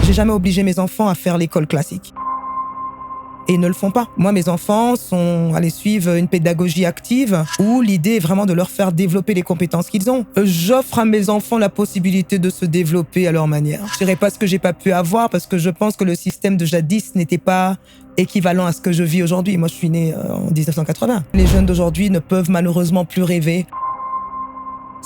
J'ai jamais obligé mes enfants à faire l'école classique. Et ils ne le font pas. Moi, mes enfants sont allés suivre une pédagogie active où l'idée est vraiment de leur faire développer les compétences qu'ils ont. J'offre à mes enfants la possibilité de se développer à leur manière. Je dirais pas ce que j'ai pas pu avoir parce que je pense que le système de jadis n'était pas équivalent à ce que je vis aujourd'hui. Moi, je suis née en 1980. Les jeunes d'aujourd'hui ne peuvent malheureusement plus rêver.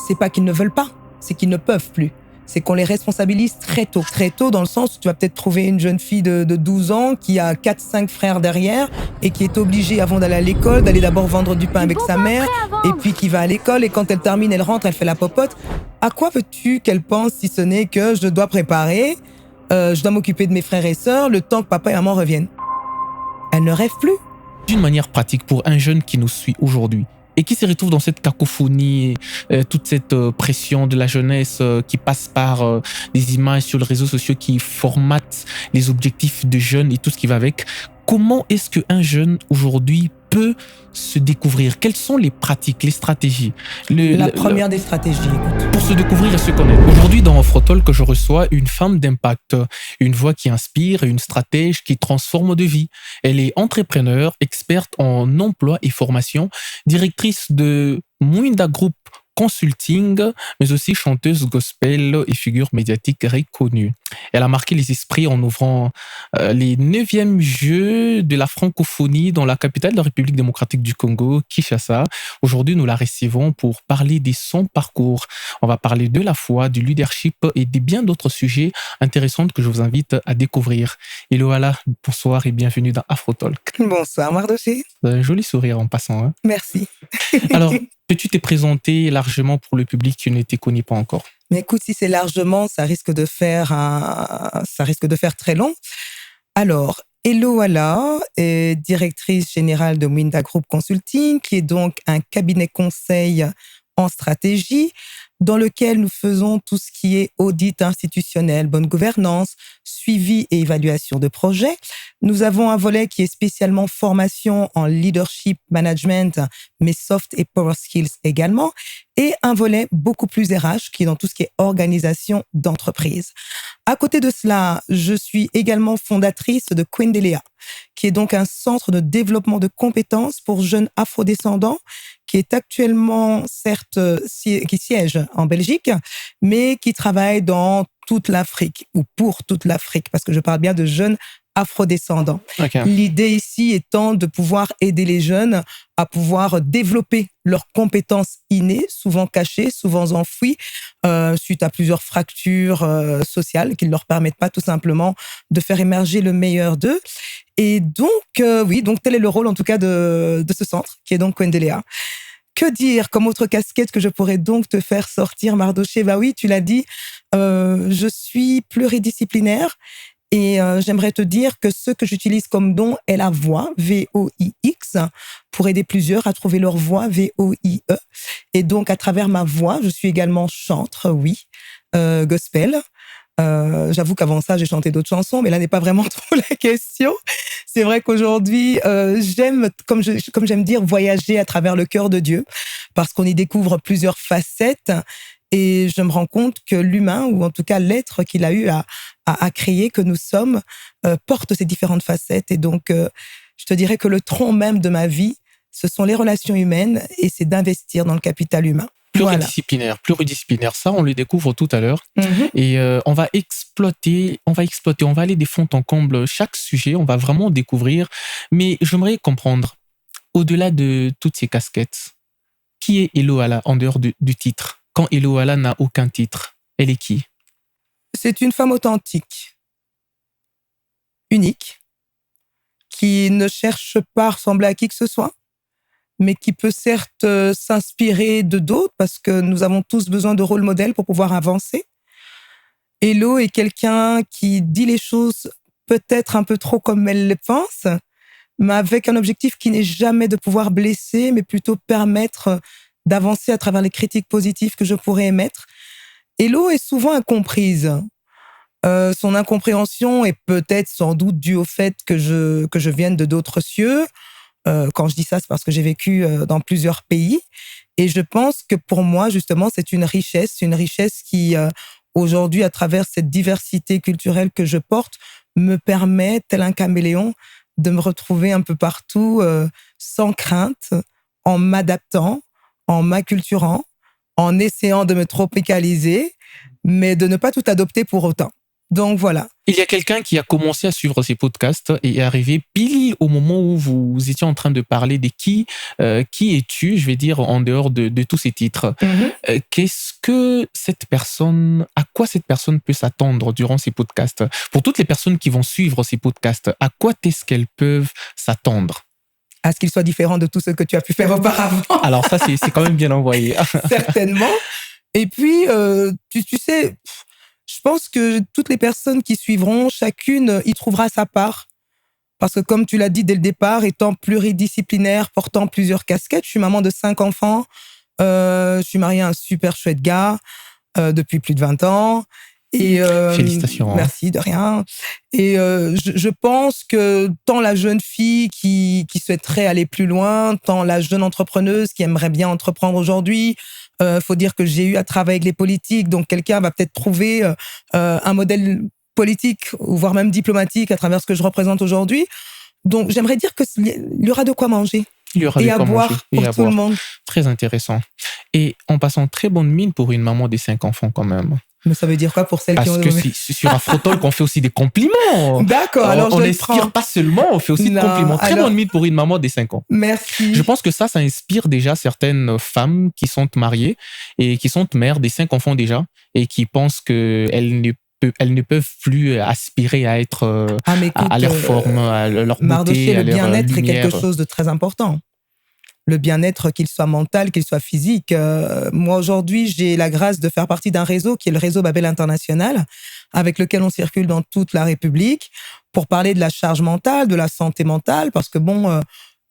C'est pas qu'ils ne veulent pas, c'est qu'ils ne peuvent plus. C'est qu'on les responsabilise très tôt. Très tôt dans le sens où tu vas peut-être trouver une jeune fille de 12 ans qui a 4-5 frères derrière et qui est obligée, avant d'aller à l'école, d'aller d'abord vendre du pain avec sa mère et puis qui va à l'école et quand elle termine, elle rentre, elle fait la popote. À quoi veux-tu qu'elle pense si ce n'est que je dois préparer, je dois m'occuper de mes frères et sœurs le temps que papa et maman reviennent? Elle ne rêve plus. D'une manière pratique, pour un jeune qui nous suit aujourd'hui et qui se retrouve dans cette cacophonie, toute cette pression de la jeunesse qui passe par des images sur les réseaux sociaux qui formatent les objectifs de jeunes et tout ce qui va avec, comment est-ce qu'un jeune aujourd'hui peut se découvrir? Quelles sont les pratiques, les stratégies? La première des stratégies, écoute. Pour se découvrir et se connaître. Aujourd'hui, dans Afrotalk, je reçois une femme d'impact, une voix qui inspire, une stratège qui transforme de vie. Elle est entrepreneure, experte en emploi et formation, directrice de Mwinda Group Consulting, mais aussi chanteuse gospel et figure médiatique reconnue. Elle a marqué les esprits en ouvrant les 9e Jeux de la francophonie dans la capitale de la République démocratique du Congo, Kinshasa. Aujourd'hui, nous la recevons pour parler de son parcours. On va parler de la foi, du leadership et de bien d'autres sujets intéressants que je vous invite à découvrir. Hello Ala, bonsoir et bienvenue dans Afrotalk. Bonsoir Mardoché. Un joli sourire en passant. Hein. Merci. Alors, peux-tu te présenter largement pour le public qui ne te connaît pas encore? Mais écoute, si c'est largement, ça risque de faire très long. Alors, Hello Ala est directrice générale de Mwinda Group Consulting, qui est donc un cabinet conseil en stratégie dans lequel nous faisons tout ce qui est audit institutionnel, bonne gouvernance, suivi et évaluation de projets. Nous avons un volet qui est spécialement formation en leadership management, mais soft et power skills également, et un volet beaucoup plus RH qui est dans tout ce qui est organisation d'entreprise. À côté de cela, je suis également fondatrice de Kwendelea, qui est donc un centre de développement de compétences pour jeunes afrodescendants qui est actuellement, certes, qui siège en Belgique, mais qui travaille dans toute l'Afrique, ou pour toute l'Afrique, parce que je parle bien de jeunes afrodescendants. Okay. L'idée ici étant de pouvoir aider les jeunes à pouvoir développer leurs compétences innées, souvent cachées, souvent enfouies, suite à plusieurs fractures sociales qui ne leur permettent pas tout simplement de faire émerger le meilleur d'eux. Et donc, donc tel est le rôle en tout cas de ce centre, qui est donc Kwendelea. Que dire comme autre casquette que je pourrais donc te faire sortir, Mardoché? Bah oui, tu l'as dit, je suis pluridisciplinaire et j'aimerais te dire que ce que j'utilise comme don est la voix, V-O-I-X, pour aider plusieurs à trouver leur voix, V-O-I-E. Et donc, à travers ma voix, je suis également chantre, gospel. J'avoue qu'avant ça, j'ai chanté d'autres chansons, mais là n'est pas vraiment trop la question. C'est vrai qu'aujourd'hui, j'aime, comme j'aime dire, voyager à travers le cœur de Dieu, parce qu'on y découvre plusieurs facettes. Et je me rends compte que l'humain, ou en tout cas l'être qu'il a eu à créer, que nous sommes, porte ces différentes facettes. Et donc, je te dirais que le tronc même de ma vie, ce sont les relations humaines et c'est d'investir dans le capital humain. Pluridisciplinaire, ça on le découvre tout à l'heure. Et on va aller de fond en comble chaque sujet, on va vraiment découvrir. Mais j'aimerais comprendre, au-delà de toutes ces casquettes, qui est Hello Ala en dehors du titre? Quand Hello Ala n'a aucun titre, elle est qui? C'est une femme authentique, unique, qui ne cherche pas à ressembler à qui que ce soit, mais qui peut certes s'inspirer de d'autres parce que nous avons tous besoin de rôle modèle pour pouvoir avancer. Hello est quelqu'un qui dit les choses peut-être un peu trop comme elle le pense, mais avec un objectif qui n'est jamais de pouvoir blesser, mais plutôt permettre d'avancer à travers les critiques positives que je pourrais émettre. Hello est souvent incomprise. Son incompréhension est peut-être sans doute due au fait que je vienne de d'autres cieux. Quand je dis ça, c'est parce que j'ai vécu dans plusieurs pays. Et je pense que pour moi, justement, c'est une richesse qui, aujourd'hui, à travers cette diversité culturelle que je porte, me permet, tel un caméléon, de me retrouver un peu partout, sans crainte, en m'adaptant, en m'acculturant, en essayant de me tropicaliser, mais de ne pas tout adopter pour autant. Donc voilà. Il y a quelqu'un qui a commencé à suivre ces podcasts et est arrivé pile au moment où vous étiez en train de parler de qui es-tu, je vais dire, en dehors de tous ces titres. Qu'est-ce que cette personne, à quoi cette personne peut s'attendre durant ces podcasts? Pour toutes les personnes qui vont suivre ces podcasts, à quoi est-ce qu'elles peuvent s'attendre? À ce qu'il soit différent de tout ce que tu as pu faire auparavant. Alors ça, c'est quand même bien envoyé. Certainement. Et puis, tu sais, je pense que toutes les personnes qui suivront, chacune y trouvera sa part. Parce que comme tu l'as dit dès le départ, étant pluridisciplinaire, portant plusieurs casquettes, je suis maman de 5 enfants, je suis mariée à un super chouette gars depuis plus de 20 ans. Et Félicitations. Merci, de rien. Et je pense que tant la jeune fille qui souhaiterait aller plus loin, tant la jeune entrepreneuse qui aimerait bien entreprendre aujourd'hui, faut dire que j'ai eu à travailler avec les politiques, donc quelqu'un va peut-être trouver un modèle politique, ou voire même diplomatique à travers ce que je représente aujourd'hui. Donc j'aimerais dire qu'il y aura de quoi manger. Il y aura et à boire pour tout le monde. Très intéressant. Et en passant très bonne mine pour une maman des 5 enfants quand même. Mais ça veut dire quoi pour celles qui ont... Parce que c'est sur Afrotol qu'on fait aussi des compliments. D'accord, alors on n'inspire pas seulement, on fait aussi des compliments. Très bonne mine pour une maman des 5 ans. Merci. Je pense que ça inspire déjà certaines femmes qui sont mariées et qui sont mères des 5 enfants déjà et qui pensent qu'elles ne peuvent plus aspirer à être à leur forme, à leur beauté, Mardoché, à le leur bien-être lumière. est quelque chose de très important. Le bien-être, qu'il soit mental, qu'il soit physique. Moi, aujourd'hui, j'ai la grâce de faire partie d'un réseau qui est le réseau Babel International, avec lequel on circule dans toute la République pour parler de la charge mentale, de la santé mentale, parce que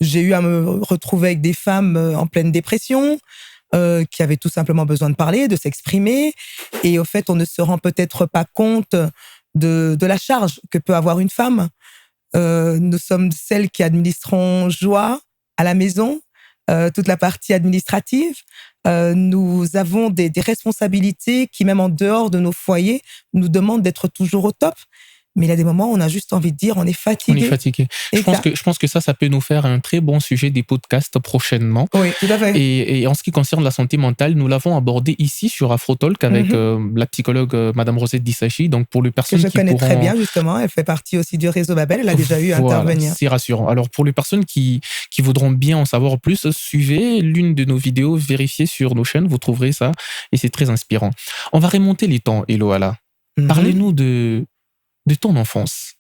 j'ai eu à me retrouver avec des femmes en pleine dépression, qui avaient tout simplement besoin de parler, de s'exprimer. Et au fait, on ne se rend peut-être pas compte de la charge que peut avoir une femme. Nous sommes celles qui administrons joie à la maison, toute la partie administrative. Nous avons des responsabilités qui, même en dehors de nos foyers, nous demandent d'être toujours au top. Mais il y a des moments où on a juste envie de dire on est fatigué. On est fatigué. Je pense que ça peut nous faire un très bon sujet des podcasts prochainement. Oui, tout à fait. Et en ce qui concerne la santé mentale, nous l'avons abordé ici sur Afrotalk avec la psychologue Madame Rosette Dissachi. Donc pour les personnes que je connais très bien, justement, elle fait partie aussi du réseau Babel. Elle a déjà eu à intervenir. C'est rassurant. Alors pour les personnes qui voudront bien en savoir plus, suivez l'une de nos vidéos, vérifiez sur nos chaînes, vous trouverez ça et c'est très inspirant. On va remonter les temps, Eloala. Parlez-nous de ton enfance.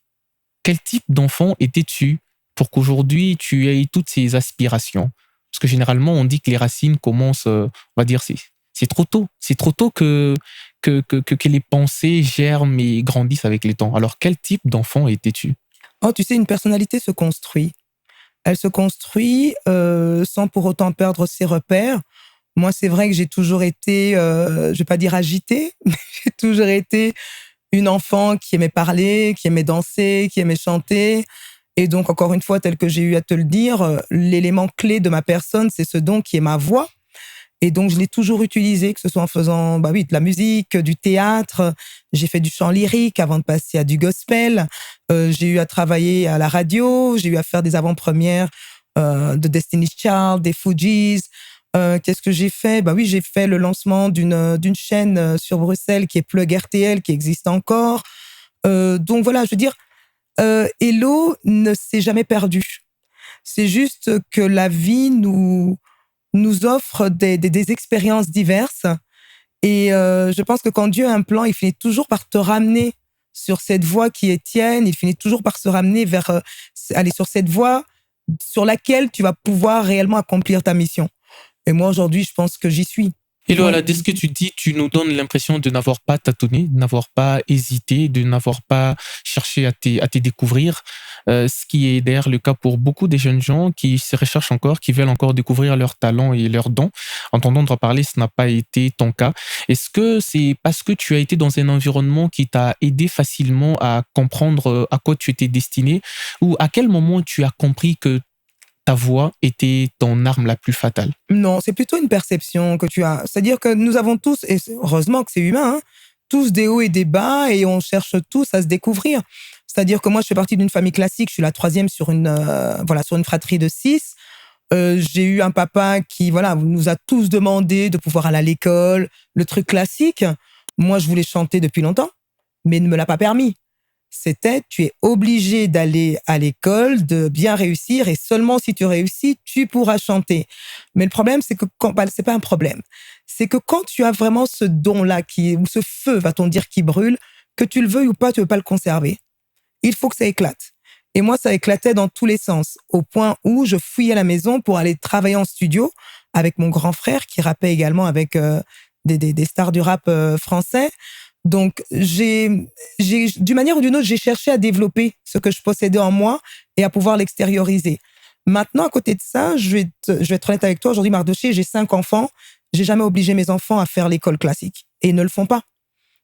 Quel type d'enfant étais-tu pour qu'aujourd'hui tu aies toutes ces aspirations? Parce que généralement, on dit que les racines commencent, on va dire, c'est trop tôt. C'est trop tôt que les pensées germent et grandissent avec les temps. Alors, quel type d'enfant étais-tu? Oh, tu sais, une personnalité se construit. Elle se construit sans pour autant perdre ses repères. Moi, c'est vrai que j'ai toujours été, je vais pas dire agitée, mais j'ai toujours été une enfant qui aimait parler, qui aimait danser, qui aimait chanter. Et donc, encore une fois, tel que j'ai eu à te le dire, l'élément clé de ma personne, c'est ce don qui est ma voix. Et donc, je l'ai toujours utilisé, que ce soit en faisant de la musique, du théâtre. J'ai fait du chant lyrique avant de passer à du gospel. J'ai eu à travailler à la radio. J'ai eu à faire des avant-premières de Destiny's Child, des Fugees. Qu'est-ce que j'ai fait? J'ai fait le lancement d'une chaîne sur Bruxelles qui est Plug RTL, qui existe encore. Donc voilà, je veux dire, Hello ne s'est jamais perdu. C'est juste que la vie nous offre des expériences diverses. Et je pense que quand Dieu a un plan, il finit toujours par te ramener sur cette voie qui est tienne. Il finit toujours par se ramener vers aller sur cette voie sur laquelle tu vas pouvoir réellement accomplir ta mission. Et moi, aujourd'hui, je pense que j'y suis. Eloala, dès ce que tu dis, tu nous donnes l'impression de n'avoir pas tâtonné, de n'avoir pas hésité, de n'avoir pas cherché à te découvrir. Ce qui est d'ailleurs le cas pour beaucoup des jeunes gens qui se recherchent encore, qui veulent encore découvrir leurs talents et leurs dons. En t'entendant parler, ce n'a pas été ton cas. Est-ce que c'est parce que tu as été dans un environnement qui t'a aidé facilement à comprendre à quoi tu étais destiné, ou à quel moment tu as compris que ta voix était ton arme la plus fatale? Non, c'est plutôt une perception que tu as. C'est-à-dire que nous avons tous, et heureusement que c'est humain, tous des hauts et des bas et on cherche tous à se découvrir. C'est-à-dire que moi, je fais partie d'une famille classique. Je suis la troisième sur une fratrie de 6. J'ai eu un papa qui, nous a tous demandé de pouvoir aller à l'école, le truc classique. Moi, je voulais chanter depuis longtemps, mais il ne me l'a pas permis. C'était, tu es obligé d'aller à l'école, de bien réussir, et seulement si tu réussis, tu pourras chanter. Mais le problème, c'est que c'est pas un problème. C'est que quand tu as vraiment ce don-là, ou ce feu, va-t-on dire, qui brûle, que tu le veuilles ou pas, tu ne veux pas le conserver. Il faut que ça éclate. Et moi, ça éclatait dans tous les sens, au point où je fouillais à la maison pour aller travailler en studio avec mon grand frère, qui rappait également avec des stars du rap français. Donc, d'une manière ou d'une autre, j'ai cherché à développer ce que je possédais en moi et à pouvoir l'extérioriser. Maintenant, à côté de ça, je vais être honnête avec toi. Aujourd'hui, Mardoché, j'ai 5 enfants. J'ai jamais obligé mes enfants à faire l'école classique. Et ils ne le font pas.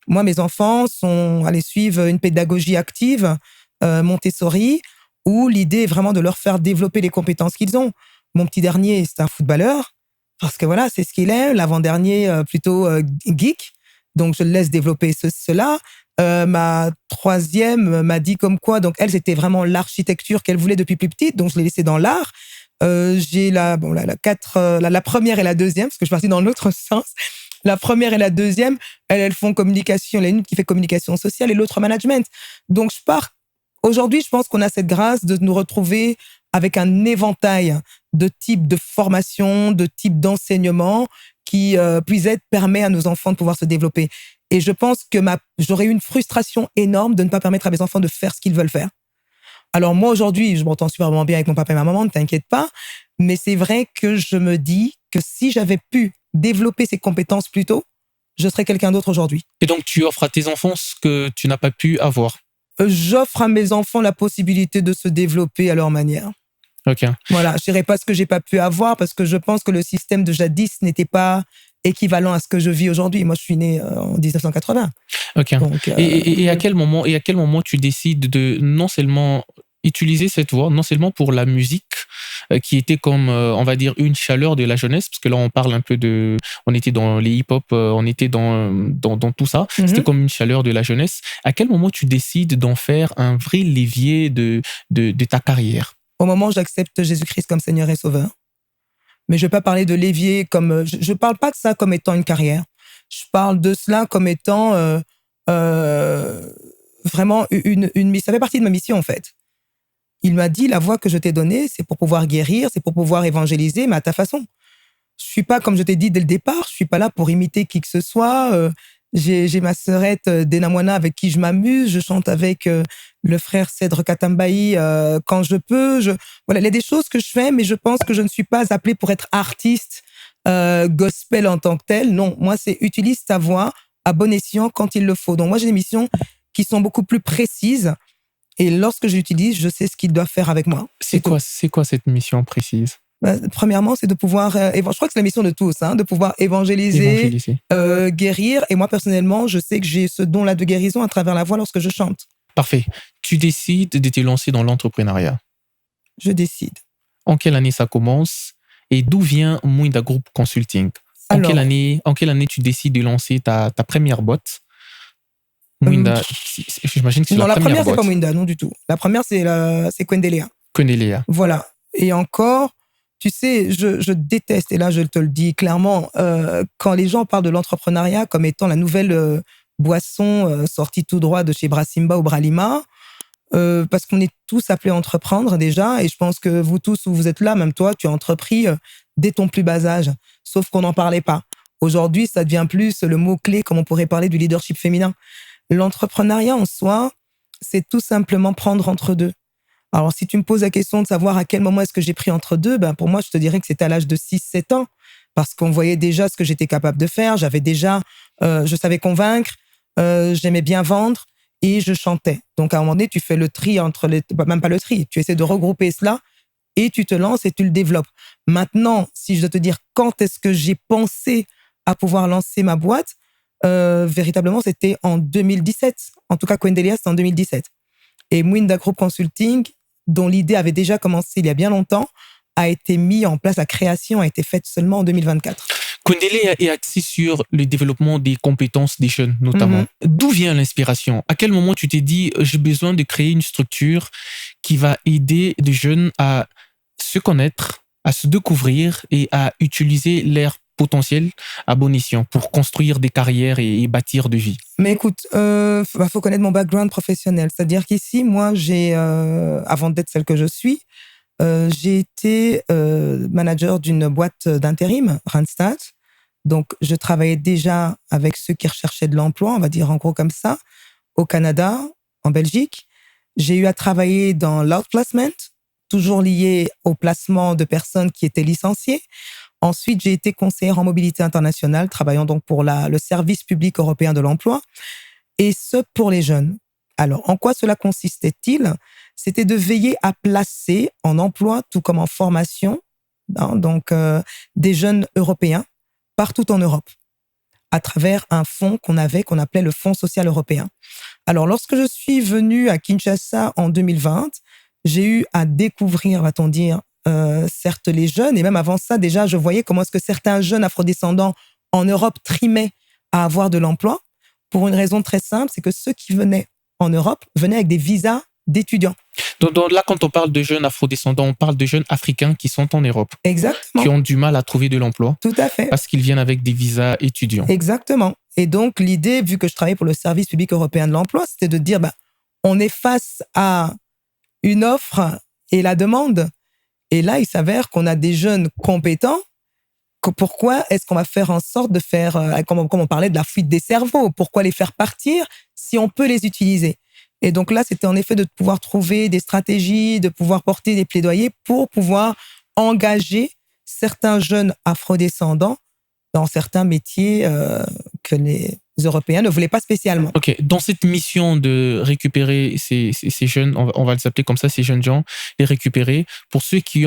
Moi, mes enfants sont allés suivre une pédagogie active, Montessori, où l'idée est vraiment de leur faire développer les compétences qu'ils ont. Mon petit dernier, c'est un footballeur, parce que voilà, c'est ce qu'il est. L'avant-dernier, plutôt geek. Donc, je le laisse développer cela. Ma troisième m'a dit comme quoi, donc elle, c'était vraiment l'architecture qu'elle voulait depuis plus petite, donc je l'ai laissée dans l'art. J'ai la première et la deuxième, parce que je suis partie dans l'autre sens. La première et la deuxième, elles font communication. Il y en a une qui fait communication sociale et l'autre management. Donc, aujourd'hui, je pense qu'on a cette grâce de nous retrouver avec un éventail de types de formation, de types d'enseignement qui permet à nos enfants de pouvoir se développer. Et je pense que j'aurais eu une frustration énorme de ne pas permettre à mes enfants de faire ce qu'ils veulent faire. Alors moi, aujourd'hui, je m'entends super bien avec mon papa et ma maman, ne t'inquiète pas. Mais c'est vrai que je me dis que si j'avais pu développer ces compétences plus tôt, je serais quelqu'un d'autre aujourd'hui. Et donc, tu offres à tes enfants ce que tu n'as pas pu avoir? J'offre à mes enfants la possibilité de se développer à leur manière. Ok. Voilà, je dirais pas ce que j'ai pas pu avoir parce que je pense que le système de jadis n'était pas équivalent à ce que je vis aujourd'hui. Moi, je suis né en 1980. Ok. Donc, et à quel moment tu décides de non seulement utiliser cette voix, non seulement pour la musique, qui était comme, on va dire, une chaleur de la jeunesse, parce que là, on parle un peu on était dans les hip-hop, on était dans tout ça. C'était comme une chaleur de la jeunesse. À quel moment tu décides d'en faire un vrai levier de ta carrière? Au moment où j'accepte Jésus-Christ comme Seigneur et Sauveur. Mais je ne vais pas parler de levier comme... Je ne parle pas de ça comme étant une carrière. Je parle de cela comme étant vraiment ça fait partie de ma mission, en fait. Il m'a dit, la voix que je t'ai donnée, c'est pour pouvoir guérir, c'est pour pouvoir évangéliser, mais à ta façon. Je ne suis pas, comme je t'ai dit dès le départ, je ne suis pas là pour imiter qui que ce soit. J'ai ma sœurette Denamwana avec qui je m'amuse. Je chante avec le frère Cèdre Katambayi quand je peux. Voilà, il y a des choses que je fais, mais je pense que je ne suis pas appelée pour être artiste gospel en tant que tel. Non, moi, c'est utilise ta voix à bon escient quand il le faut. Donc moi, j'ai des missions qui sont beaucoup plus précises. Et lorsque je l'utilise, je sais ce qu'il doit faire avec moi. C'est quoi cette mission précise? Premièrement, c'est de pouvoir, je crois que c'est la mission de tous, de pouvoir évangéliser. Guérir. Et moi, personnellement, je sais que j'ai ce don-là de guérison à travers la voix lorsque je chante. Parfait. Tu décides de te lancer dans l'entrepreneuriat. Je décide. En quelle année ça commence? Et d'où vient Mwinda Group Consulting? En quelle année tu décides de lancer ta première boîte? Mwinda, j'imagine que c'est la première boîte. Non, la première, c'est pas Mwinda, non du tout. La première, c'est Kwendelea. Kwendelea. Voilà. Et encore, tu sais, je déteste, et là, je te le dis clairement, quand les gens parlent de l'entrepreneuriat comme étant la nouvelle boisson sortie tout droit de chez Brassimba ou Bralima, parce qu'on est tous appelés à entreprendre déjà, et je pense que vous tous, où vous êtes là, même toi, tu as entrepris dès ton plus bas âge, sauf qu'on n'en parlait pas. Aujourd'hui, ça devient plus le mot-clé, comme on pourrait parler du leadership féminin. L'entrepreneuriat en soi, c'est tout simplement prendre entre deux. Alors, si tu me poses la question de savoir à quel moment est-ce que j'ai pris entre deux, pour moi, je te dirais que c'était à l'âge de 6-7 ans, parce qu'on voyait déjà ce que j'étais capable de faire. J'avais déjà, je savais convaincre, j'aimais bien vendre et je chantais. Donc, à un moment donné, tu fais le tri même pas le tri, tu essaies de regrouper cela et tu te lances et tu le développes. Maintenant, si je dois te dire quand est-ce que j'ai pensé à pouvoir lancer ma boîte, véritablement, c'était en 2017. En tout cas, Kwendelea, c'était en 2017. Et Mwinda Group Consulting, dont l'idée avait déjà commencé il y a bien longtemps, a été mis en place, la création a été faite seulement en 2024. Kundele est axé sur le développement des compétences des jeunes, notamment. Mhm. D'où vient l'inspiration? À quel moment tu t'es dit, j'ai besoin de créer une structure qui va aider les jeunes à se connaître, à se découvrir et à utiliser leur potentiel à bon escient pour construire des carrières et bâtir de vie? Mais écoute, faut connaître mon background professionnel. C'est-à-dire qu'ici, moi, avant d'être celle que je suis, j'ai été manager d'une boîte d'intérim, Randstad. Donc, je travaillais déjà avec ceux qui recherchaient de l'emploi, on va dire en gros comme ça, au Canada, en Belgique. J'ai eu à travailler dans l'outplacement, toujours lié au placement de personnes qui étaient licenciées. Ensuite, j'ai été conseillère en mobilité internationale, travaillant donc pour le service public européen de l'emploi, et ce pour les jeunes. Alors, en quoi cela consistait-il? C'était de veiller à placer en emploi, tout comme en formation, des jeunes européens partout en Europe, à travers un fonds qu'on appelait le Fonds social européen. Alors, lorsque je suis venue à Kinshasa en 2020, j'ai eu à découvrir, va-t-on dire, certes les jeunes, et même avant ça, déjà, je voyais comment est-ce que certains jeunes afrodescendants en Europe trimaient à avoir de l'emploi, pour une raison très simple, c'est que ceux qui venaient en Europe venaient avec des visas d'étudiants. Donc là, quand on parle de jeunes afrodescendants, on parle de jeunes africains qui sont en Europe, Exactement. qui ont du mal à trouver de l'emploi. Tout à fait. Parce qu'ils viennent avec des visas étudiants. Exactement. Et donc, l'idée, vu que je travaillais pour le service public européen de l'emploi, c'était de dire, on est face à une offre et la demande. Et là, il s'avère qu'on a des jeunes compétents. Pourquoi est-ce qu'on va faire en sorte de faire, comme on parlait de la fuite des cerveaux, pourquoi les faire partir si on peut les utiliser? Et donc là, c'était en effet de pouvoir trouver des stratégies, de pouvoir porter des plaidoyers pour pouvoir engager certains jeunes afrodescendants dans certains métiers que les Européens ne voulaient pas spécialement. Ok, dans cette mission de récupérer ces jeunes, on va les appeler comme ça, ces jeunes gens, les récupérer, pour ceux qui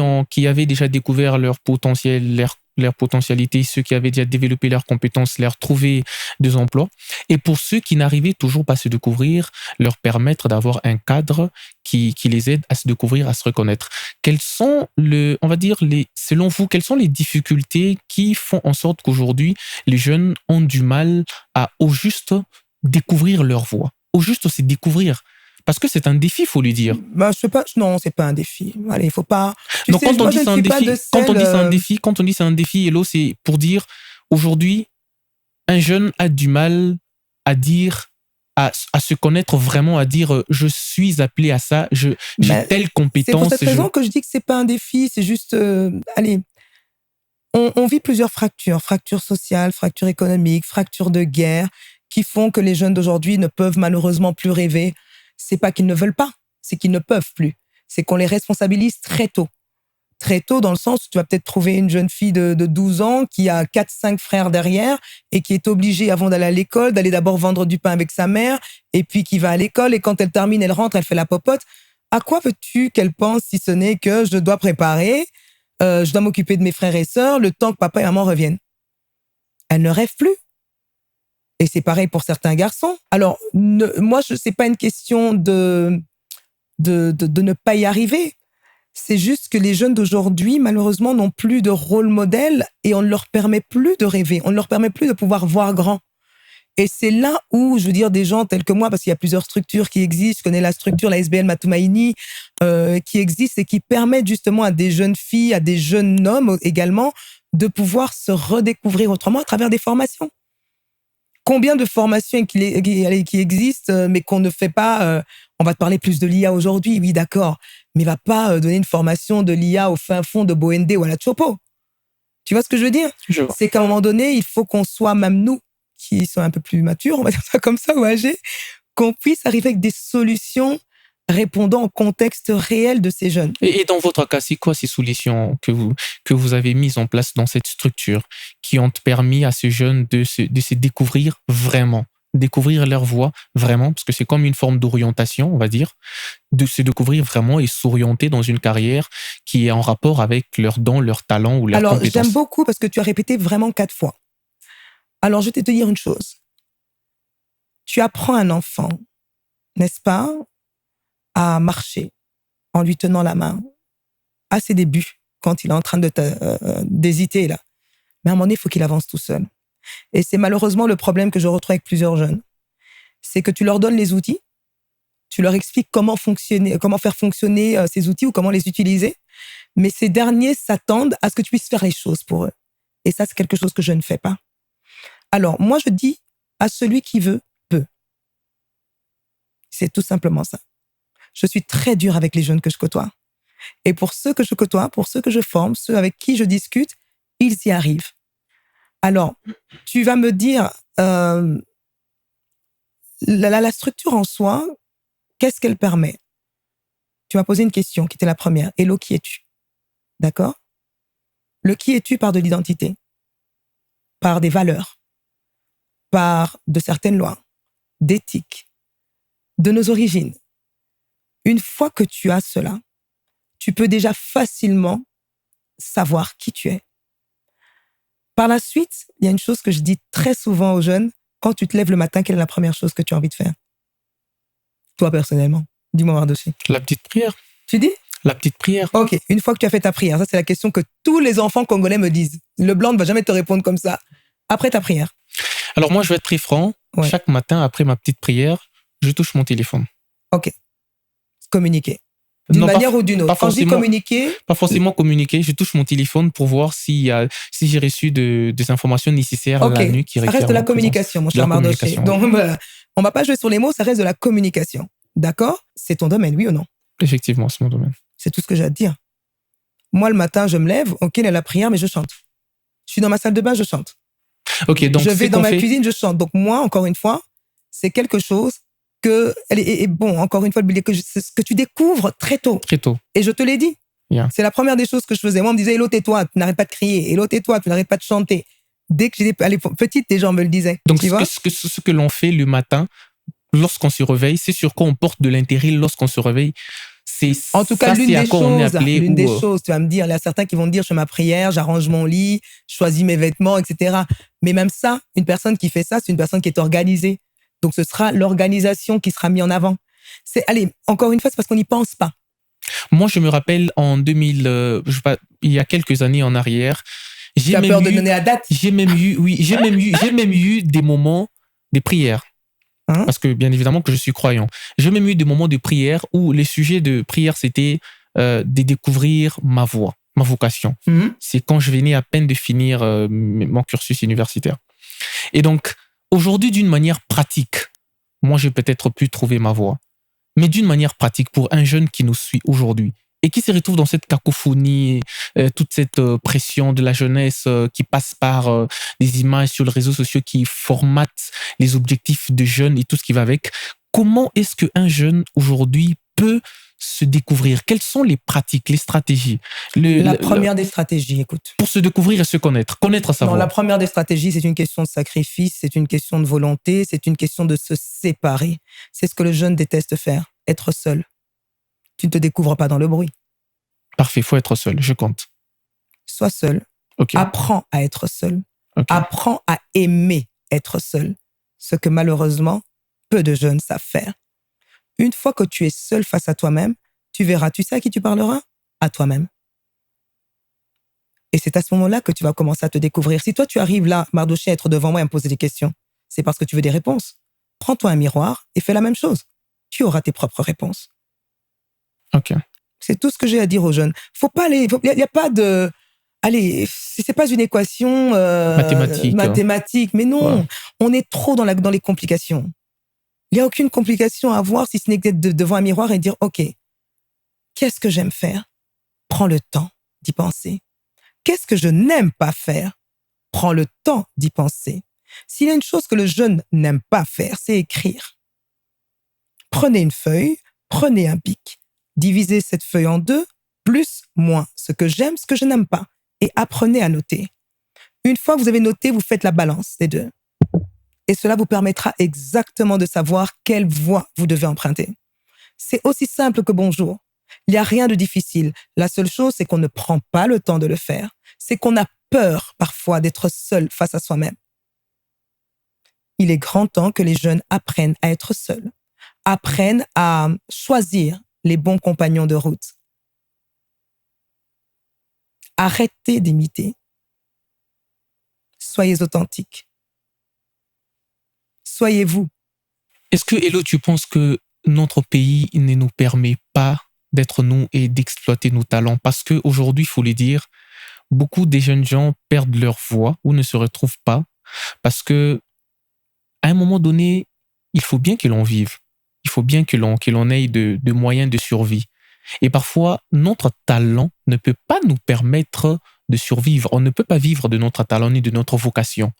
avaient déjà découvert leur potentiel, leur potentialité, ceux qui avaient déjà développé leurs compétences, leur trouver des emplois, et pour ceux qui n'arrivaient toujours pas à se découvrir, leur permettre d'avoir un cadre qui les aide à se découvrir, à se reconnaître. Quelles sont selon vous, quelles sont les difficultés qui font en sorte qu'aujourd'hui, les jeunes ont du mal à au juste découvrir leur voix, au juste se découvrir? Parce que c'est un défi, faut lui dire. Je sais pas, non, c'est pas un défi. Allez, il faut pas. Donc quand on dit c'est un défi, quand on dit c'est un défi, Hello, c'est pour dire aujourd'hui, un jeune a du mal à dire, à se connaître vraiment, à dire je suis appelé à ça, j'ai telle compétence. C'est pour cette raison que je dis que c'est pas un défi, c'est juste, allez, on vit plusieurs fractures sociales, fractures économiques, fractures de guerre, qui font que les jeunes d'aujourd'hui ne peuvent malheureusement plus rêver. C'est pas qu'ils ne veulent pas, c'est qu'ils ne peuvent plus. C'est qu'on les responsabilise très tôt. Très tôt, dans le sens où tu vas peut-être trouver une jeune fille de 12 ans qui a 4-5 frères derrière et qui est obligée, avant d'aller à l'école, d'aller d'abord vendre du pain avec sa mère et puis qui va à l'école et quand elle termine, elle rentre, elle fait la popote. À quoi veux-tu qu'elle pense si ce n'est que je dois préparer, je dois m'occuper de mes frères et sœurs le temps que papa et maman reviennent? Elle ne rêve plus. Et c'est pareil pour certains garçons. Alors, moi, c'est pas une question de ne pas y arriver. C'est juste que les jeunes d'aujourd'hui, malheureusement, n'ont plus de rôle modèle et on ne leur permet plus de rêver. On ne leur permet plus de pouvoir voir grand. Et c'est là où, je veux dire, des gens tels que moi, parce qu'il y a plusieurs structures qui existent, je connais la structure, la SBL Matumaini, qui existe et qui permet justement à des jeunes filles, à des jeunes hommes également, de pouvoir se redécouvrir autrement à travers des formations. Combien de formations qui existent, mais qu'on ne fait pas? On va te parler plus de l'IA aujourd'hui, oui, d'accord, mais va pas donner une formation de l'IA au fin fond de Boende ou à la Chopo. Tu vois ce que je veux dire? C'est qu'à un moment donné, il faut qu'on soit, même nous, qui sont un peu plus matures, on va dire ça comme ça, ou âgés, qu'on puisse arriver avec des solutions répondant au contexte réel de ces jeunes. Et dans votre cas, c'est quoi ces solutions que vous avez mises en place dans cette structure qui ont permis à ces jeunes de se découvrir vraiment, découvrir leur voix vraiment, parce que c'est comme une forme d'orientation, on va dire, de se découvrir vraiment et s'orienter dans une carrière qui est en rapport avec leurs dons, leurs talents ou leurs compétences? Alors, j'aime beaucoup parce que tu as répété vraiment 4 fois. Alors, je vais te dire une chose. Tu apprends un enfant, n'est-ce pas, à marcher en lui tenant la main à ses débuts, quand il est en train d'hésiter là. Mais à un moment donné, il faut qu'il avance tout seul. Et c'est malheureusement le problème que je retrouve avec plusieurs jeunes. C'est que tu leur donnes les outils, tu leur expliques comment faire fonctionner ces outils ou comment les utiliser, mais ces derniers s'attendent à ce que tu puisses faire les choses pour eux. Et ça, c'est quelque chose que je ne fais pas. Alors, moi, je dis à celui qui veut, peut. C'est tout simplement ça. Je suis très dure avec les jeunes que je côtoie. Et pour ceux que je côtoie, pour ceux que je forme, ceux avec qui je discute, ils y arrivent. Alors, tu vas me dire, la structure en soi, qu'est-ce qu'elle permet? Tu m'as posé une question qui était la première. Hello, qui es-tu? D'accord? Le qui es-tu part de l'identité, par des valeurs, par de certaines lois, d'éthique, de nos origines. Une fois que tu as cela, tu peux déjà facilement savoir qui tu es. Par la suite, il y a une chose que je dis très souvent aux jeunes. Quand tu te lèves le matin, quelle est la première chose que tu as envie de faire? Toi, personnellement. Dis-moi, Mardoché. La petite prière. Tu dis? La petite prière. Ok, une fois que tu as fait ta prière, ça c'est la question que tous les enfants congolais me disent. Le blanc ne va jamais te répondre comme ça. Après ta prière. Alors moi, je vais être très franc. Ouais. Chaque matin, après ma petite prière, je touche mon téléphone. Ok. Communiquer. D'une manière ou d'une autre. Quand je dis communiquer... Pas forcément communiquer. Je touche mon téléphone pour voir si j'ai reçu des informations nécessaires la nuit qui ça reste de la communication, mon cher Mardoché. Donc, voilà. On ne va pas jouer sur les mots, ça reste de la communication. D'accord? C'est ton domaine, oui ou non? Effectivement, c'est mon domaine. C'est tout ce que j'ai à te dire. Moi, le matin, je me lève, ok, il y a la prière, mais je chante. Je suis dans ma salle de bain, je chante. Ok, donc je vais dans ma cuisine, je chante. Donc moi, encore une fois, c'est quelque chose que... Et bon, encore une fois, c'est ce que tu découvres très tôt. Très tôt. Et je te l'ai dit. Yeah. C'est la première des choses que je faisais. Moi, on me disait, Hello, tais-toi, tu n'arrêtes pas de crier. Hello, tais-toi, tu n'arrêtes pas de chanter. Dès que j'étais petite, des gens me le disaient. Donc, ce que l'on fait le matin, lorsqu'on se réveille, c'est sur quoi on porte de l'intérêt lorsqu'on se réveille. En tout cas, l'une des choses, tu vas me dire, il y a certains qui vont me dire, je fais ma prière, j'arrange mon lit, je choisis mes vêtements, etc. Mais même ça, une personne qui fait ça, c'est une personne qui est organisée. Donc, ce sera l'organisation qui sera mise en avant. Allez, encore une fois, c'est parce qu'on n'y pense pas. Moi, je me rappelle en 2000, il y a quelques années en arrière, tu as peur de donner la date? J'ai même eu des moments de prière. Parce que bien évidemment que je suis croyant. J'ai même eu des moments de prière où les sujets de prière, c'était de découvrir ma voie, ma vocation. C'est quand je venais à peine de finir mon cursus universitaire. Et donc, aujourd'hui, d'une manière pratique, moi, j'ai peut-être pu trouver ma voie. Mais d'une manière pratique, pour un jeune qui nous suit aujourd'hui et qui se retrouve dans cette cacophonie, toute cette pression de la jeunesse qui passe par des images sur les réseaux sociaux qui formatent les objectifs de jeunes et tout ce qui va avec, comment est-ce qu'un jeune aujourd'hui peut se découvrir? Quelles sont les pratiques, les stratégies? La première des stratégies, écoute. Pour se découvrir et se connaître sa voie. Non, la première des stratégies, c'est une question de sacrifice, c'est une question de volonté, c'est une question de se séparer. C'est ce que le jeune déteste faire, être seul. Tu ne te découvres pas dans le bruit. Parfait, il faut être seul, je compte. Sois seul. Okay. Apprends à être seul. Okay. Apprends à aimer être seul. Ce que malheureusement, peu de jeunes savent faire. Une fois que tu es seul face à toi-même, tu verras, tu sais à qui tu parleras? À toi-même. Et c'est à ce moment-là que tu vas commencer à te découvrir. Si toi, tu arrives là, Mardoché, à être devant moi et à me poser des questions, c'est parce que tu veux des réponses. Prends-toi un miroir et fais la même chose. Tu auras tes propres réponses. Ok. C'est tout ce que j'ai à dire aux jeunes. Faut pas aller... Il n'y a pas de... Allez, c'est pas une équation mathématique, mais non. Ouais. On est trop dans les complications. Il n'y a aucune complication à avoir si ce n'est que d'être devant un miroir et dire, OK, qu'est-ce que j'aime faire? Prends le temps d'y penser. Qu'est-ce que je n'aime pas faire? Prends le temps d'y penser. S'il y a une chose que le jeune n'aime pas faire, c'est écrire. Prenez une feuille, prenez un bic, divisez cette feuille en 2, plus, moins, ce que j'aime, ce que je n'aime pas, et apprenez à noter. Une fois que vous avez noté, vous faites la balance des deux. Et cela vous permettra exactement de savoir quelle voie vous devez emprunter. C'est aussi simple que bonjour. Il n'y a rien de difficile. La seule chose, c'est qu'on ne prend pas le temps de le faire. C'est qu'on a peur parfois d'être seul face à soi-même. Il est grand temps que les jeunes apprennent à être seuls, apprennent à choisir les bons compagnons de route. Arrêtez d'imiter. Soyez authentiques. Soyez vous. Est-ce que, Hello, tu penses que notre pays ne nous permet pas d'être nous et d'exploiter nos talents? Parce qu'aujourd'hui, il faut le dire, beaucoup des jeunes gens perdent leur voix ou ne se retrouvent pas parce que à un moment donné, il faut bien que l'on vive. Il faut bien que l'on ait de moyens de survie. Et parfois, notre talent ne peut pas nous permettre de survivre. On ne peut pas vivre de notre talent ni de notre vocation.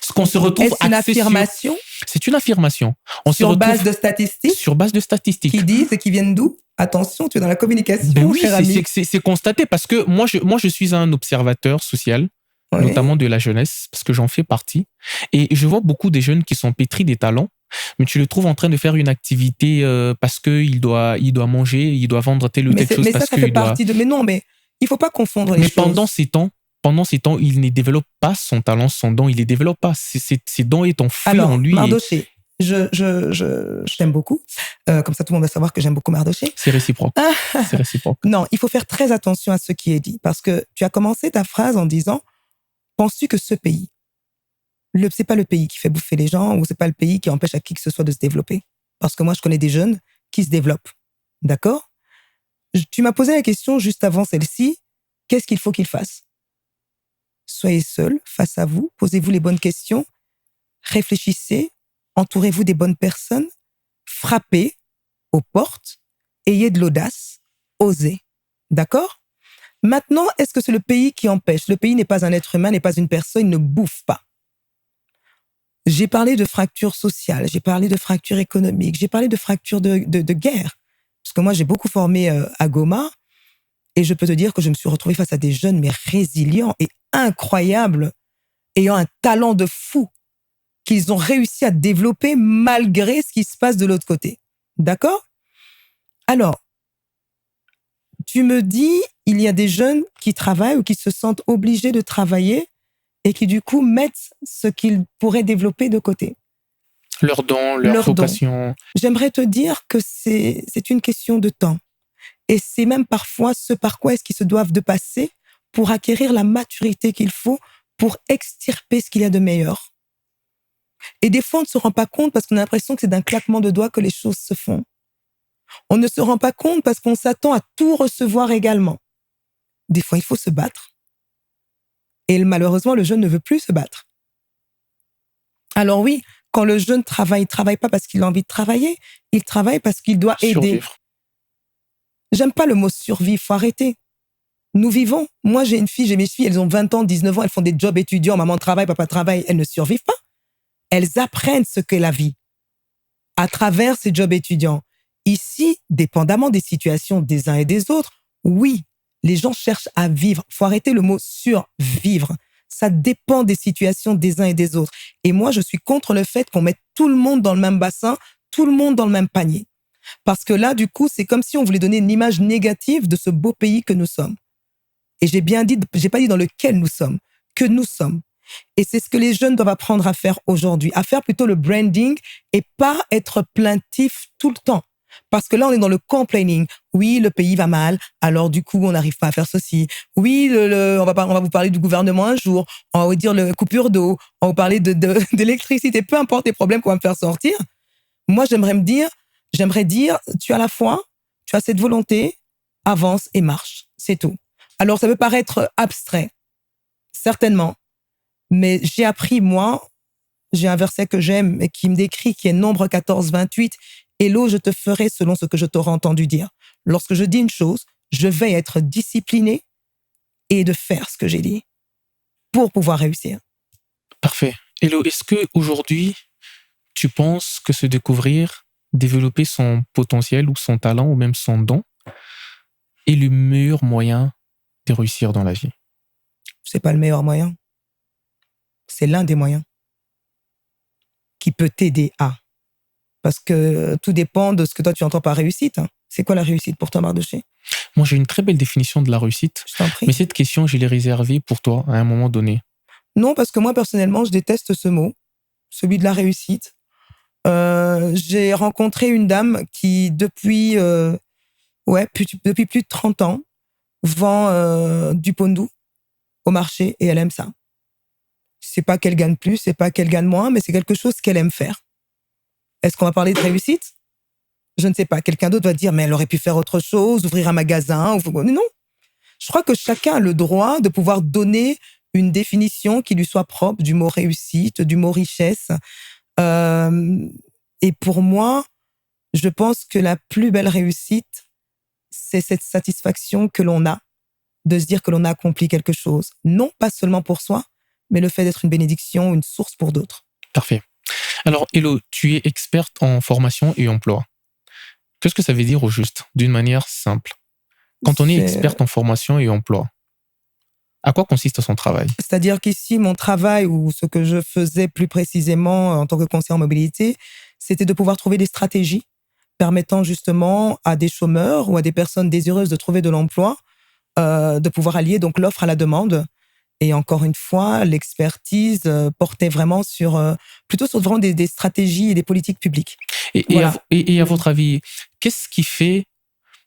Ce qu'on se retrouve Est-ce une affirmation? C'est une affirmation. Sur base de statistiques? Sur base de statistiques. Qui disent et qui viennent d'où? Attention, tu es dans la communication, ben oui, cher ami. C'est constaté parce que moi, je suis un observateur social, notamment de la jeunesse, parce que j'en fais partie. Et je vois beaucoup de jeunes qui sont pétris des talents, mais tu le trouves en train de faire une activité parce qu'il doit manger, il doit vendre telle ou telle chose. Mais ça fait partie de... Mais non, mais il ne faut pas confondre les choses. Mais pendant ces temps, il ne développe pas son talent, son don, il ne les développe pas. Ses dons est enfouis en lui. Mardoché, je t'aime beaucoup. Comme ça, tout le monde va savoir que j'aime beaucoup Mardoché. C'est réciproque. C'est réciproque. Non, il faut faire très attention à ce qui est dit. Parce que tu as commencé ta phrase en disant « Penses-tu que ce pays, c'est pas le pays qui fait bouffer les gens ou c'est pas le pays qui empêche à qui que ce soit de se développer? » Parce que moi, je connais des jeunes qui se développent. D'accord? Tu m'as posé la question juste avant celle-ci. Qu'est-ce qu'il faut qu'ils fassent? Soyez seul face à vous, posez-vous les bonnes questions, réfléchissez, entourez-vous des bonnes personnes, frappez aux portes, ayez de l'audace, osez. D'accord? Maintenant, est-ce que c'est le pays qui empêche? Le pays n'est pas un être humain, n'est pas une personne, il ne bouffe pas. J'ai parlé de fracture sociale, j'ai parlé de fracture économique, j'ai parlé de fracture de guerre. Parce que moi, j'ai beaucoup formé à Goma et je peux te dire que je me suis retrouvée face à des jeunes, mais résilients et incroyables, ayant un talent de fou qu'ils ont réussi à développer malgré ce qui se passe de l'autre côté. D'accord? Alors, tu me dis, il y a des jeunes qui travaillent ou qui se sentent obligés de travailler et qui, du coup, mettent ce qu'ils pourraient développer de côté. Leur don, leur vocation. J'aimerais te dire que c'est une question de temps. Et c'est même parfois ce par quoi est-ce qu'ils se doivent de passer pour acquérir la maturité qu'il faut pour extirper ce qu'il y a de meilleur. Et des fois, on ne se rend pas compte parce qu'on a l'impression que c'est d'un claquement de doigts que les choses se font. On ne se rend pas compte parce qu'on s'attend à tout recevoir également. Des fois, il faut se battre. Et malheureusement, le jeune ne veut plus se battre. Alors oui, quand le jeune travaille, il ne travaille pas parce qu'il a envie de travailler, il travaille parce qu'il doit aider. Survivre. J'aime pas le mot survivre, faut arrêter. Nous vivons. Moi, j'ai mes filles, elles ont 20 ans, 19 ans, elles font des jobs étudiants, maman travaille, papa travaille, elles ne survivent pas. Elles apprennent ce qu'est la vie à travers ces jobs étudiants. Ici, dépendamment des situations des uns et des autres, oui, les gens cherchent à vivre. Faut arrêter le mot survivre. Ça dépend des situations des uns et des autres. Et moi, je suis contre le fait qu'on mette tout le monde dans le même bassin, tout le monde dans le même panier. Parce que là, du coup, c'est comme si on voulait donner une image négative de ce beau pays que nous sommes. Et j'ai pas dit dans lequel nous sommes, que nous sommes. Et c'est ce que les jeunes doivent apprendre à faire aujourd'hui, à faire plutôt le branding et pas être plaintif tout le temps. Parce que là, on est dans le complaining. Oui, le pays va mal, alors du coup, on n'arrive pas à faire ceci. Oui, on va vous parler du gouvernement un jour, on va vous dire le coupure d'eau, on va vous parler d'électricité, peu importe les problèmes qu'on va me faire sortir. Moi, j'aimerais dire, tu as la foi, tu as cette volonté, avance et marche, c'est tout. Alors, ça peut paraître abstrait, certainement, mais j'ai appris, moi, j'ai un verset que j'aime et qui me décrit, qui est Nombre 14, 28, « Hello, je te ferai selon ce que je t'aurai entendu dire. » Lorsque je dis une chose, je vais être discipliné et de faire ce que j'ai dit pour pouvoir réussir. Parfait. Hello, est-ce qu'aujourd'hui, tu penses que se découvrir, développer son potentiel ou son talent ou même son don est le meilleur moyen de réussir dans la vie? C'est pas le meilleur moyen. C'est l'un des moyens qui peut t'aider à. Parce que tout dépend de ce que toi tu entends par réussite. Hein. C'est quoi la réussite pour toi, Mardoché? Moi, j'ai une très belle définition de la réussite. Je t'en prie. Mais cette question, je l'ai réservée pour toi à un moment donné. Non, parce que moi, personnellement, je déteste ce mot, celui de la réussite. J'ai rencontré une dame qui, depuis plus de 30 ans, vend du pondou au marché et elle aime ça. c'est pas qu'elle gagne plus, c'est pas qu'elle gagne moins, mais c'est quelque chose qu'elle aime faire. Est-ce qu'on va parler de réussite? Je ne sais pas. Quelqu'un d'autre va dire, mais elle aurait pu faire autre chose, ouvrir un magasin. Non. Je crois que chacun a le droit de pouvoir donner une définition qui lui soit propre du mot réussite, du mot richesse. Et pour moi, je pense que la plus belle réussite, c'est cette satisfaction que l'on a de se dire que l'on a accompli quelque chose. Non pas seulement pour soi, mais le fait d'être une bénédiction, une source pour d'autres. Parfait. Alors, Hello, tu es experte en formation et emploi. Qu'est-ce que ça veut dire au juste, d'une manière simple? Quand on est experte en formation et emploi, à quoi consiste son travail? C'est-à-dire qu'ici, mon travail, ou ce que je faisais plus précisément en tant que conseiller en mobilité, c'était de pouvoir trouver des stratégies permettant justement à des chômeurs ou à des personnes désireuses de trouver de l'emploi, de pouvoir allier donc l'offre à la demande. Et encore une fois, l'expertise portait vraiment plutôt sur vraiment des stratégies et des politiques publiques. Et à votre avis, qu'est-ce qui fait...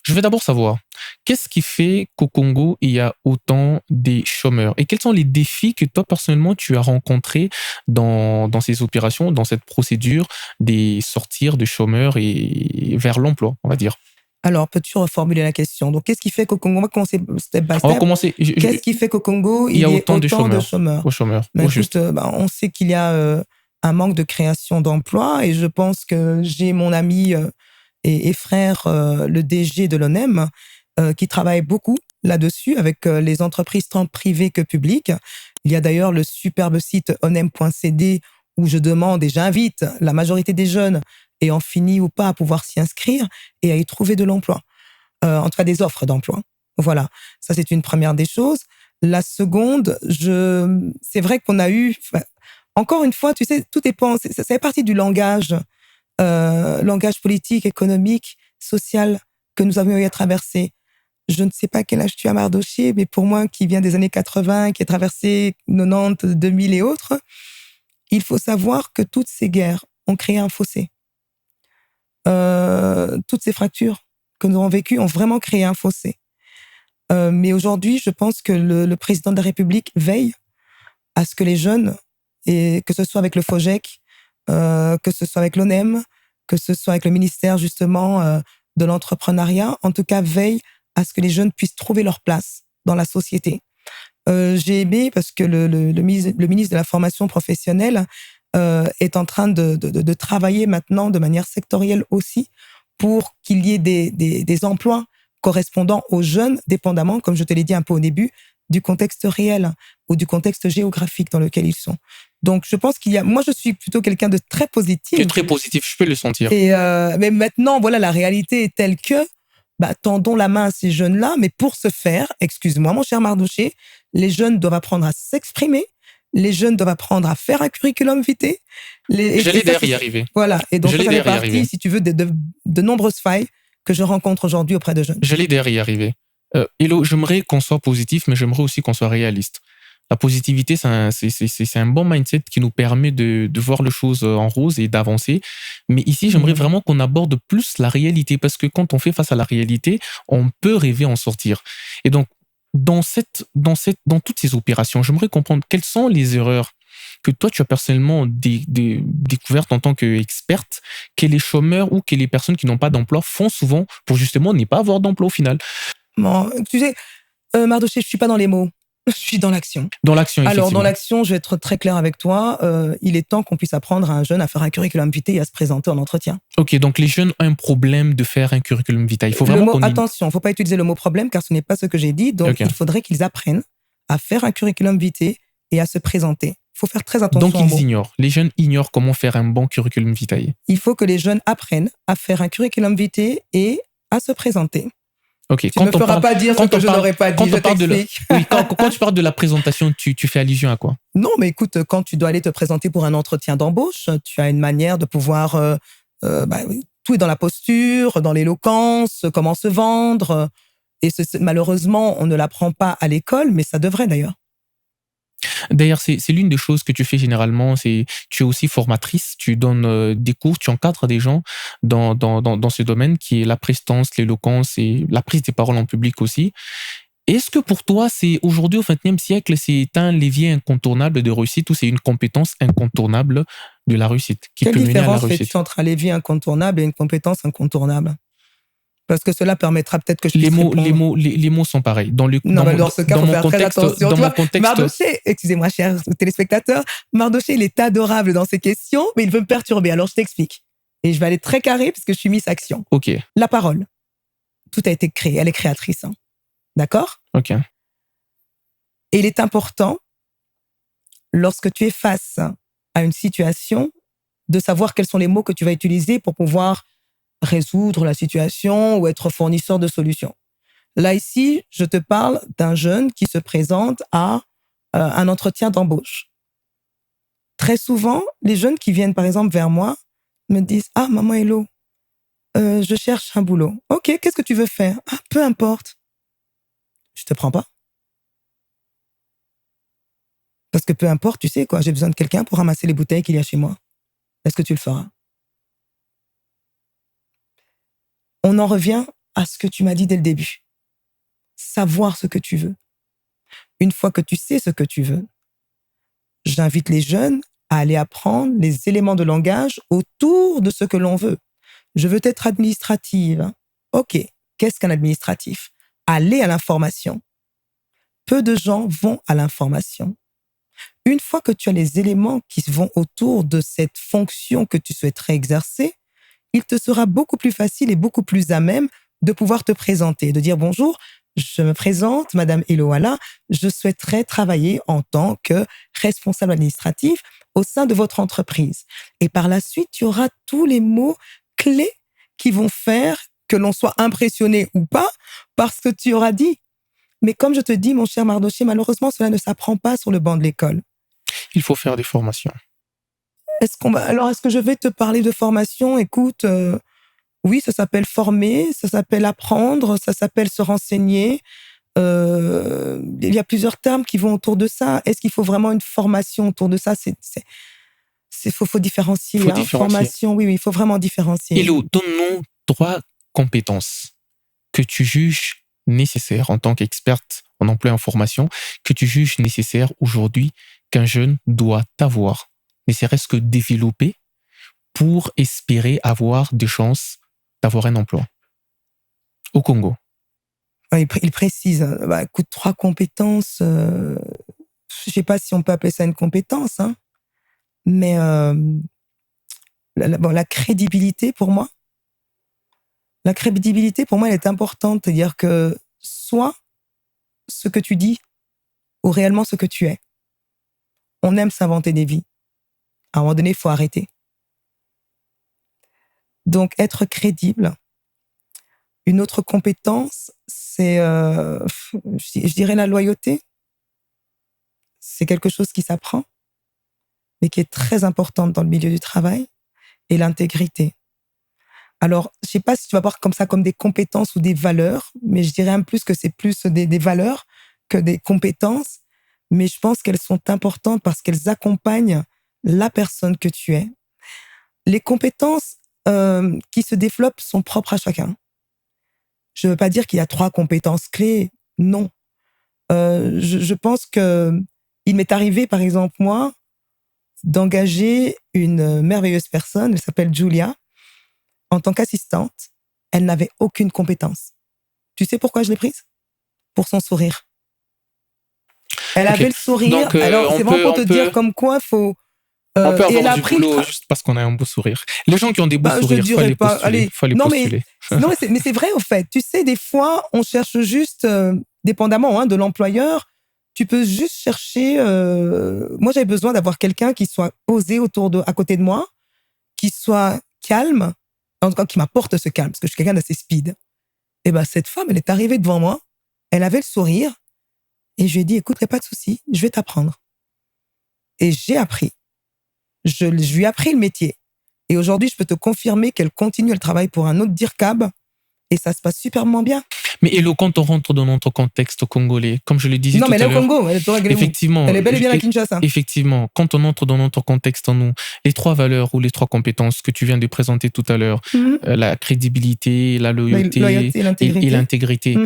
Je vais d'abord savoir, qu'est-ce qui fait qu'au Congo, il y a autant de chômeurs? Et quels sont les défis que toi, personnellement, tu as rencontrés dans ces opérations, dans cette procédure de sortir de chômeurs et vers l'emploi, on va dire? Alors, peux-tu reformuler la question? Donc, qu'est-ce qui fait qu'au Congo, on va commencer step by step. On va commencer. Qu'est-ce qui fait qu'au Congo, il y a autant de chômeurs? On sait qu'il y a un manque de création d'emplois, et je pense que j'ai mon ami et frère, le DG de l'ONEM, qui travaille beaucoup là-dessus avec les entreprises tant privées que publiques. Il y a d'ailleurs le superbe site onem.cd où je demande et j'invite la majorité des jeunes, ayant fini ou pas, à pouvoir s'y inscrire et à y trouver de l'emploi. En tout cas, des offres d'emploi. Voilà. Ça, c'est une première des choses. La seconde, c'est vrai qu'on a eu... Encore une fois, tu sais, tout dépend. Ça fait partie du langage politique, économique, social que nous avions eu à traverser. Je ne sais pas quel âge tu as, Mardoché, mais pour moi, qui vient des années 80, qui a traversé 90, 2000 et autres, il faut savoir que toutes ces guerres ont créé un fossé. Toutes ces fractures que nous avons vécues ont vraiment créé un fossé. Mais aujourd'hui, je pense que le président de la République veille à ce que les jeunes, et que ce soit avec le FOGEC, que ce soit avec l'ONEM, que ce soit avec le ministère justement de l'entrepreneuriat, en tout cas veille à ce que les jeunes puissent trouver leur place dans la société. J'ai aimé parce que le ministre de la formation professionnelle est en train de travailler maintenant de manière sectorielle aussi pour qu'il y ait des emplois correspondant aux jeunes, dépendamment, comme je te l'ai dit un peu au début, du contexte réel ou du contexte géographique dans lequel ils sont. Donc, je pense moi, je suis plutôt quelqu'un de très positif. Tu es très positif, je peux le sentir. Mais maintenant, voilà, la réalité est telle que, tendons la main à ces jeunes-là, mais pour ce faire, excuse-moi, mon cher Mardoché, les jeunes doivent apprendre à s'exprimer, les jeunes doivent apprendre à faire un curriculum vitae. J'allais d'ailleurs y arriver. Voilà, et donc ça fait partie, si tu veux, de nombreuses failles que je rencontre aujourd'hui auprès de jeunes. J'allais d'ailleurs y arriver. Hello, j'aimerais qu'on soit positif, mais j'aimerais aussi qu'on soit réaliste. La positivité, c'est un bon mindset qui nous permet de voir les choses en rose et d'avancer. Mais ici, j'aimerais vraiment qu'on aborde plus la réalité, parce que quand on fait face à la réalité, on peut rêver en sortir. Et donc, dans toutes ces opérations, j'aimerais comprendre quelles sont les erreurs que toi, tu as personnellement découvertes en tant qu'experte, que les chômeurs ou que les personnes qui n'ont pas d'emploi font souvent pour justement ne pas avoir d'emploi au final. Bon, tu sais, Mardoché, je suis pas dans les mots. Je suis dans l'action. Dans l'action, effectivement. Alors, dans l'action, je vais être très clair avec toi. Il est temps qu'on puisse apprendre à un jeune à faire un curriculum vitae et à se présenter en entretien. Ok, donc les jeunes ont un problème de faire un curriculum vitae. Il faut vraiment attention, il ne faut pas utiliser le mot problème, car ce n'est pas ce que j'ai dit. Donc, il faudrait qu'ils apprennent à faire un curriculum vitae et à se présenter. Il faut faire très attention. Donc, ils ignorent. Les jeunes ignorent comment faire un bon curriculum vitae. Il faut que les jeunes apprennent à faire un curriculum vitae et à se présenter. Okay. Tu ne me feras pas dire ce que je n'aurais pas dit, je t'explique. Quand tu parles de la présentation, tu fais allusion à quoi? Non, mais écoute, quand tu dois aller te présenter pour un entretien d'embauche, tu as une manière de pouvoir... tout est dans la posture, dans l'éloquence, comment se vendre. Et malheureusement, on ne l'apprend pas à l'école, mais ça devrait d'ailleurs. D'ailleurs, c'est l'une des choses que tu fais généralement. Tu es aussi formatrice, tu donnes des cours, tu encadres des gens dans ce domaine qui est la prestance, l'éloquence et la prise des paroles en public aussi. Est-ce que pour toi, c'est aujourd'hui, au XXIe siècle, c'est un levier incontournable de réussite ou c'est une compétence incontournable de la réussite qui Quelle peut mener à la différence réussite? fais-tu entre un levier incontournable et une compétence incontournable? Parce que cela permettra peut-être que je Les puisse mots, répondre. les mots sont pareils. Dans Non, mais dans ce cas, il faut faire très attention. dans Tu mon vois, contexte, Mardoché, excusez-moi, chers téléspectateurs, Mardoché, il est adorable dans ses questions, mais il veut me perturber. Alors, je t'explique. Et je vais aller très carré puisque je suis Miss Action. ok, La parole. Tout a été créé. Elle est créatrice. Hein. D'accord? ok. Et il est important, lorsque tu es face à une situation, de savoir quels sont les mots que tu vas utiliser pour pouvoir résoudre la situation ou être fournisseur de solutions. Là, ici, je te parle d'un jeune qui se présente à un entretien d'embauche. Très souvent, les jeunes qui viennent, par exemple, vers moi, me disent « Ah, maman Hello, je cherche un boulot. Ok, qu'est-ce que tu veux faire? Ah, peu importe. Je te prends pas. Parce que peu importe, tu sais quoi, j'ai besoin de quelqu'un pour ramasser les bouteilles qu'il y a chez moi. Est-ce que tu le feras? On en revient à ce que tu m'as dit dès le début. Savoir ce que tu veux. Une fois que tu sais ce que tu veux, j'invite les jeunes à aller apprendre les éléments de langage autour de ce que l'on veut. Je veux être administrative. Ok, qu'est-ce qu'un administratif? Aller à l'information. Peu de gens vont à l'information. Une fois que tu as les éléments qui vont autour de cette fonction que tu souhaiterais exercer, il te sera beaucoup plus facile et beaucoup plus à même de pouvoir te présenter, de dire bonjour, je me présente, Madame Eloala, je souhaiterais travailler en tant que responsable administratif au sein de votre entreprise. Et par la suite, tu auras tous les mots clés qui vont faire que l'on soit impressionné ou pas parce que tu auras dit. Mais comme je te dis, mon cher Mardoché, malheureusement, cela ne s'apprend pas sur le banc de l'école. Il faut faire des formations. Alors, est-ce que je vais te parler de formation? Écoute, oui, ça s'appelle former, ça s'appelle apprendre, ça s'appelle se renseigner. Il y a plusieurs termes qui vont autour de ça. Est-ce qu'il faut vraiment une formation autour de ça? Faut différencier. Faut hein. différencier. Formation, oui, il faut vraiment différencier. Hello, donne-nous 3 compétences que tu juges nécessaires en tant qu'experte en emploi et en formation, que tu juges nécessaires aujourd'hui qu'un jeune doit avoir, ne serait-ce que développer pour espérer avoir des chances d'avoir un emploi au Congo. Il précise, écoute, 3 compétences, je sais pas si on peut appeler ça une compétence, hein, mais la crédibilité pour moi, elle est importante, c'est-à-dire que soit ce que tu dis ou réellement ce que tu es. On aime s'inventer des vies. À un moment donné, il faut arrêter. Donc, être crédible. Une autre compétence, c'est, je dirais la loyauté. C'est quelque chose qui s'apprend, mais qui est très importante dans le milieu du travail. Et l'intégrité. Alors, je ne sais pas si tu vas voir comme ça comme des compétences ou des valeurs, mais je dirais un plus que c'est plus des valeurs que des compétences. Mais je pense qu'elles sont importantes parce qu'elles accompagnent la personne que tu es. Les compétences qui se développent sont propres à chacun. Je ne veux pas dire qu'il y a 3 compétences clés, non. Je pense qu'il m'est arrivé, par exemple, moi, d'engager une merveilleuse personne, elle s'appelle Julia, en tant qu'assistante. Elle n'avait aucune compétence. Tu sais pourquoi je l'ai prise? Pour son sourire. Elle avait le sourire. Donc, alors, c'est vraiment pour te dire comme quoi il faut... on peut avoir du boulot juste parce qu'on a un beau sourire. Les gens qui ont des beaux sourires, il faut les postuler. Mais c'est vrai, au fait. Tu sais, des fois, on cherche juste, dépendamment de l'employeur, tu peux juste chercher... moi, j'avais besoin d'avoir quelqu'un qui soit posé à côté de moi, qui soit calme, en tout cas, qui m'apporte ce calme, parce que je suis quelqu'un d'assez speed. Et cette femme, elle est arrivée devant moi, elle avait le sourire, et je lui ai dit, écoute, pas de souci, je vais t'apprendre. Et j'ai appris. Je lui ai appris le métier. Et aujourd'hui, je peux te confirmer qu'elle continue, elle travaille pour un autre DIRCAB, et ça se passe superment bien. Mais Hello, quand on rentre dans notre contexte congolais, comme je le disais tout à l'heure... Non, mais elle est au Congo, effectivement, elle est bel et bien à Kinshasa. Effectivement, quand on entre dans notre contexte en nous, les 3 valeurs ou les 3 compétences que tu viens de présenter tout à l'heure, la crédibilité, la loyauté et l'intégrité,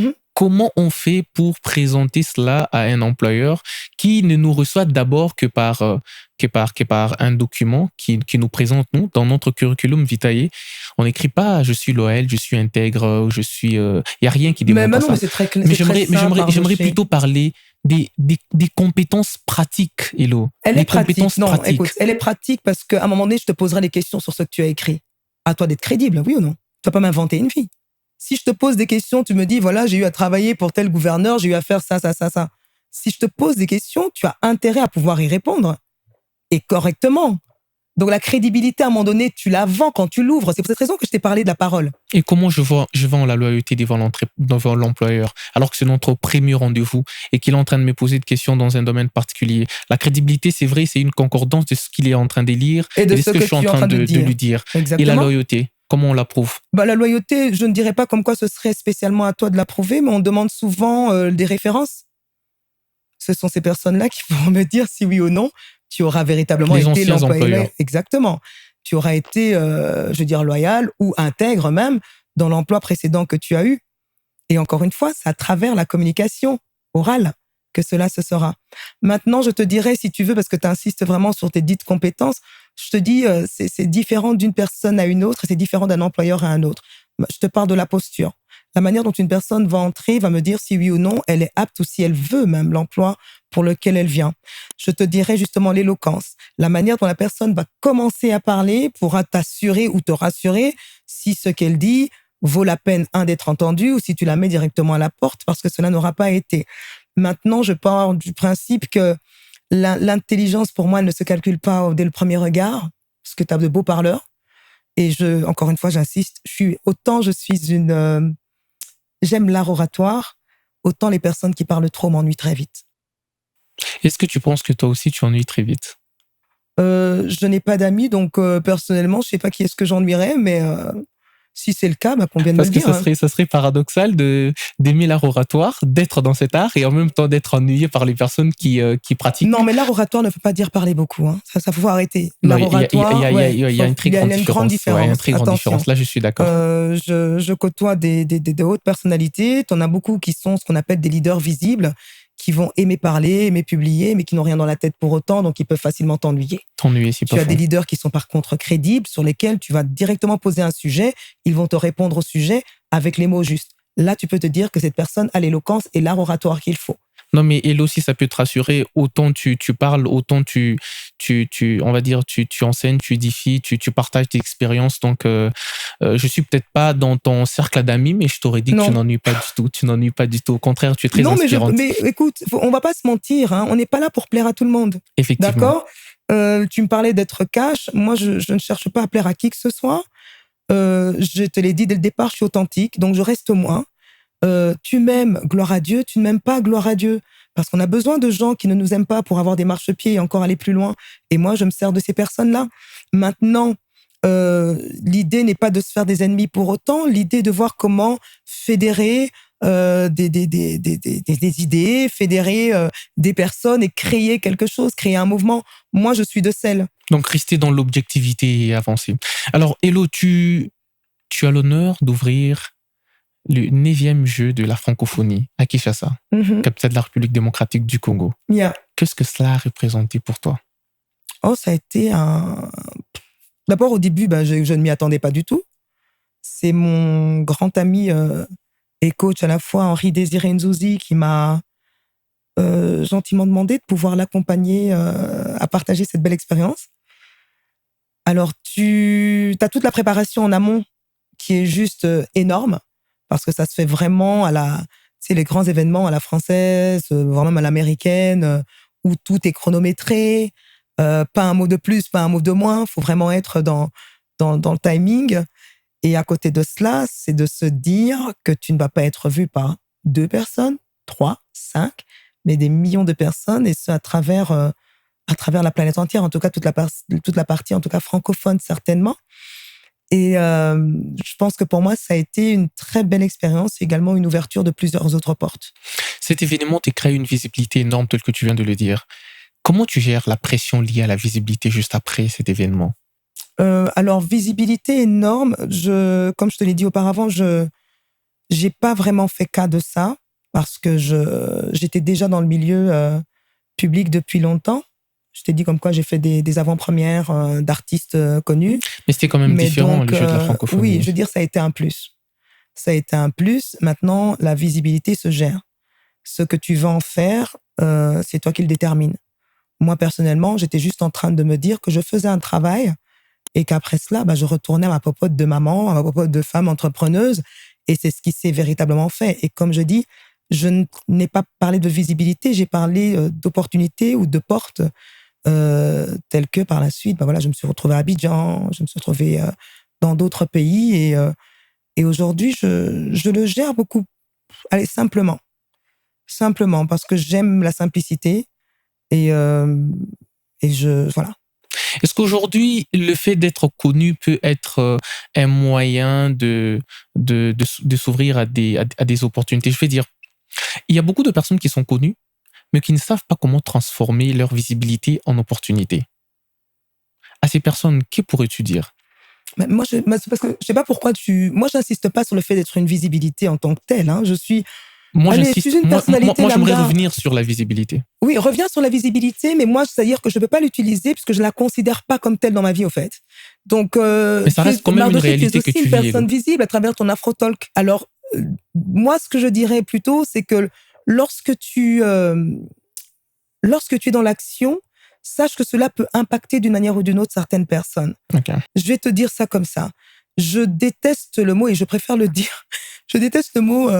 comment on fait pour présenter cela à un employeur qui ne nous reçoit d'abord que par un document qui nous présente, nous, dans notre curriculum vitae. On n'écrit pas je suis loyal, je suis intègre, il n'y a rien qui Mais démontre non, ça. mais c'est très clair. Mais C'est très simple, j'aimerais Mardoché. plutôt parler des compétences pratiques, Hello. Elle Des est pratique. compétences Non, pratiques. écoute, elle est pratique parce qu'à un moment donné, je te poserai des questions sur ce que tu as écrit. À toi d'être crédible, oui ou non? Tu vas pas m'inventer une vie. Si je te pose des questions, tu me dis, voilà, j'ai eu à travailler pour tel gouverneur, j'ai eu à faire ça, ça, ça, ça. Si je te pose des questions, tu as intérêt à pouvoir y répondre. Et correctement. Donc la crédibilité, à un moment donné, tu la vends quand tu l'ouvres. C'est pour cette raison que je t'ai parlé de la parole. Et comment je vends la loyauté devant l'employeur alors que c'est notre premier rendez-vous et qu'il est en train de me poser des questions dans un domaine particulier? La crédibilité, c'est vrai, c'est une concordance de ce qu'il est en train de lire Et de ce que que je suis en tu es en train train de de dire. lui dire. Et la Exactement. loyauté, comment on la prouve? La loyauté, je ne dirais pas comme quoi ce serait spécialement à toi de la prouver, mais on demande souvent des références. Ce sont ces personnes-là qui vont me dire si oui ou non tu auras véritablement Les été anciens l'employé. employeurs. Exactement. Tu auras été, je veux dire, loyal ou intègre même dans l'emploi précédent que tu as eu. Et encore une fois, c'est à travers la communication orale que cela se sera. Maintenant, je te dirais, si tu veux, parce que tu insistes vraiment sur tes dites compétences, je te dis, c'est différent d'une personne à une autre, c'est différent d'un employeur à un autre. Je te parle de la posture. La manière dont une personne va entrer va me dire si oui ou non elle est apte ou si elle veut même l'emploi pour lequel elle vient. Je te dirais justement l'éloquence. La manière dont la personne va commencer à parler pourra t'assurer ou te rassurer si ce qu'elle dit vaut la peine, d'être entendu ou si tu la mets directement à la porte parce que cela n'aura pas été. Maintenant, je pars du principe que l'intelligence, pour moi, elle ne se calcule pas dès le premier regard parce que tu as de beaux parleurs. Et encore une fois, j'insiste, j'aime l'art oratoire, autant les personnes qui parlent trop m'ennuient très vite. Est-ce que tu penses que toi aussi tu ennuies très vite? Je n'ai pas d'amis, donc personnellement, je sais pas qui est-ce que j'ennuierais, mais si c'est le cas, qu'on vienne me Parce le que dire. ça serait paradoxal d'aimer l'art oratoire, d'être dans cet art et en même temps d'être ennuyé par les personnes qui pratiquent. Non, mais l'art oratoire ne peut pas dire parler beaucoup. Hein. Ça faut arrêter. Non, L'art oratoire, il y a une très grande différence. Ouais, il y a une très grande différence. Là, je suis d'accord. Je côtoie des hautes personnalités. T'en as beaucoup qui sont ce qu'on appelle des leaders visibles, qui vont aimer parler, aimer publier, mais qui n'ont rien dans la tête pour autant, donc ils peuvent facilement t'ennuyer. Tu as des leaders qui sont par contre crédibles, sur lesquels tu vas directement poser un sujet, ils vont te répondre au sujet avec les mots justes. Là, tu peux te dire que cette personne a l'éloquence et l'art oratoire qu'il faut. Non, mais elle aussi, ça peut te rassurer. Autant tu parles, autant on va dire, tu enseignes, tu édifies, tu partages tes expériences. Donc, je suis peut-être pas dans ton cercle d'amis, mais je t'aurais dit que tu n'ennuies pas du tout. Tu n'ennuies pas du tout. Au contraire, tu es très inspirante. Mais écoute, on va pas se mentir. Hein, on n'est pas là pour plaire à tout le monde. Effectivement. D'accord? Tu me parlais d'être cash. Moi, je ne cherche pas à plaire à qui que ce soit. Je te l'ai dit dès le départ, je suis authentique, donc je reste moi. Tu m'aimes, gloire à Dieu, tu ne m'aimes pas, gloire à Dieu. Parce qu'on a besoin de gens qui ne nous aiment pas pour avoir des marchepieds et encore aller plus loin. Et moi, je me sers de ces personnes-là. Maintenant, l'idée n'est pas de se faire des ennemis pour autant. L'idée est de voir comment fédérer des idées, fédérer des personnes et créer quelque chose, créer un mouvement. Moi, je suis de celle. Donc, rester dans l'objectivité et avancer. Alors, Hello, tu as l'honneur d'ouvrir le 9e jeu de la francophonie à Kinshasa, capitale de la République démocratique du Congo. Yeah. Qu'est-ce que cela a représenté pour toi? Oh, ça a été un... D'abord, au début, je ne m'y attendais pas du tout. C'est mon grand ami et coach à la fois, Henri-Désiré Nzouzi, qui m'a gentiment demandé de pouvoir l'accompagner à partager cette belle expérience. Alors, tu as toute la préparation en amont qui est juste énorme, parce que ça se fait vraiment les grands événements à la française, voire même à l'américaine, où tout est chronométré, pas un mot de plus, pas un mot de moins, il faut vraiment être dans le timing. Et à côté de cela, c'est de se dire que tu ne vas pas être vu par 2 personnes, 3, 5, mais des millions de personnes, et ce à travers la planète entière, en tout cas toute la partie, en tout cas francophone certainement. Et je pense que pour moi, ça a été une très belle expérience et également une ouverture de plusieurs autres portes. Cet événement t'a créé une visibilité énorme, tel que tu viens de le dire. Comment tu gères la pression liée à la visibilité juste après cet événement? Alors, visibilité énorme. Comme je te l'ai dit auparavant, j'ai pas vraiment fait cas de ça. parce que j'étais déjà dans le milieu public depuis longtemps. Je t'ai dit comme quoi j'ai fait des avant-premières d'artistes connus. Mais c'était quand même différent, donc, le jeu de la francophonie. Oui, je veux dire, ça a été un plus. Ça a été un plus. Maintenant, la visibilité se gère. Ce que tu vas en faire, c'est toi qui le détermines. Moi, personnellement, j'étais juste en train de me dire que je faisais un travail et qu'après cela, je retournais à ma popote de maman, à ma popote de femme entrepreneuse. Et c'est ce qui s'est véritablement fait. Et comme je dis, je n'ai pas parlé de visibilité, j'ai parlé d'opportunités ou de portes telles que par la suite, je me suis retrouvée à Abidjan, je me suis retrouvée dans d'autres pays. Et aujourd'hui, je le gère beaucoup, simplement. Simplement, parce que j'aime la simplicité. Et voilà. Est-ce qu'aujourd'hui, le fait d'être connu peut être un moyen de s'ouvrir à des opportunités? Je veux dire, il y a beaucoup de personnes qui sont connues, mais qui ne savent pas comment transformer leur visibilité en opportunité. À ces personnes, que pourrais-tu dire? Mais moi, c'est parce que je sais pas pourquoi moi, j'insiste pas sur le fait d'être une visibilité en tant que telle. Hein. Je suis Moi, j'insiste. je suis une personnalité Moi, j'aimerais lambda. revenir sur la visibilité. Oui, reviens sur la visibilité, mais moi, c'est-à-dire que je ne peux pas l'utiliser puisque je ne la considère pas comme telle dans ma vie, au fait. Donc, mais ça reste quand même une réalité que tu vis. Tu es aussi une personne visible à travers ton Afro-Talk. Alors, moi, ce que je dirais plutôt, c'est que lorsque tu es dans l'action, sache que cela peut impacter d'une manière ou d'une autre certaines personnes. Okay. Je vais te dire ça comme ça. Je déteste le mot, et je préfère le dire, je déteste le mot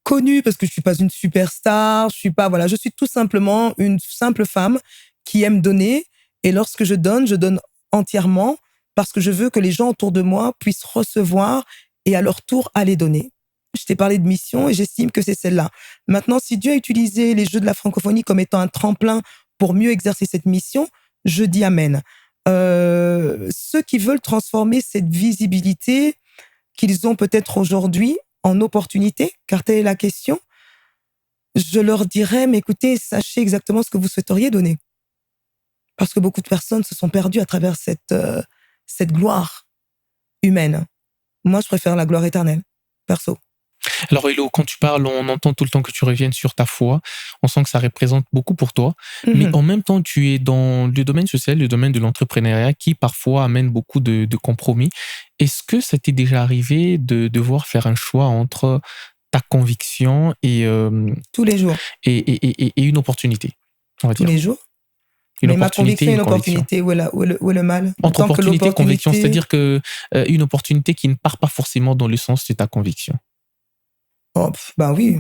connue parce que je suis pas une superstar, je suis tout simplement une simple femme qui aime donner, et lorsque je donne entièrement parce que je veux que les gens autour de moi puissent recevoir et à leur tour aller donner. Je t'ai parlé de mission et j'estime que c'est celle-là. Maintenant, si Dieu a utilisé les Jeux de la francophonie comme étant un tremplin pour mieux exercer cette mission, je dis amen. Ceux qui veulent transformer cette visibilité qu'ils ont peut-être aujourd'hui en opportunité, car telle est la question, je leur dirais, mais écoutez, sachez exactement ce que vous souhaiteriez donner. Parce que beaucoup de personnes se sont perdues à travers cette gloire humaine. Moi, je préfère la gloire éternelle, perso. Alors Hello, quand tu parles, on entend tout le temps que tu reviennes sur ta foi. On sent que ça représente beaucoup pour toi. Mm-hmm. Mais en même temps, tu es dans le domaine social, le domaine de l'entrepreneuriat qui parfois amène beaucoup de compromis. Est-ce que ça t'est déjà arrivé de devoir faire un choix entre ta conviction et... tous les jours. Et une opportunité, on va dire. Tous les jours. Mais ma conviction et une opportunité, où est le mal? Entre opportunité et conviction, c'est-à-dire que une opportunité qui ne part pas forcément dans le sens de ta conviction. Oh, oui.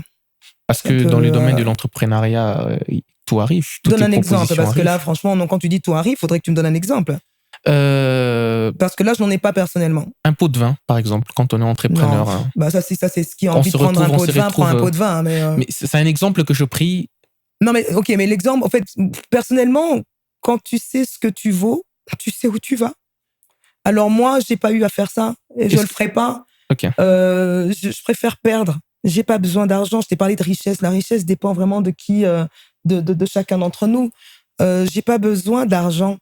Parce que dans le domaine de l'entrepreneuriat, tout arrive. Donne un exemple, parce que là, franchement, quand tu dis tout arrive, il faudrait que tu me donnes un exemple. Parce que là, je n'en ai pas personnellement. Un pot de vin, par exemple, quand on est entrepreneur. Non, ça, c'est ce qui a envie de prendre un pot de vin, prend un pot de vin. Mais c'est un exemple que je prie. Non, mais ok, mais l'exemple, en fait, personnellement, quand tu sais ce que tu vaux, tu sais où tu vas. Alors moi, j'ai pas eu à faire ça et je le ferai pas. Okay. Je préfère perdre. J'ai pas besoin d'argent. Je t'ai parlé de richesse. La richesse dépend vraiment de qui, de chacun d'entre nous. J'ai pas besoin d'argent.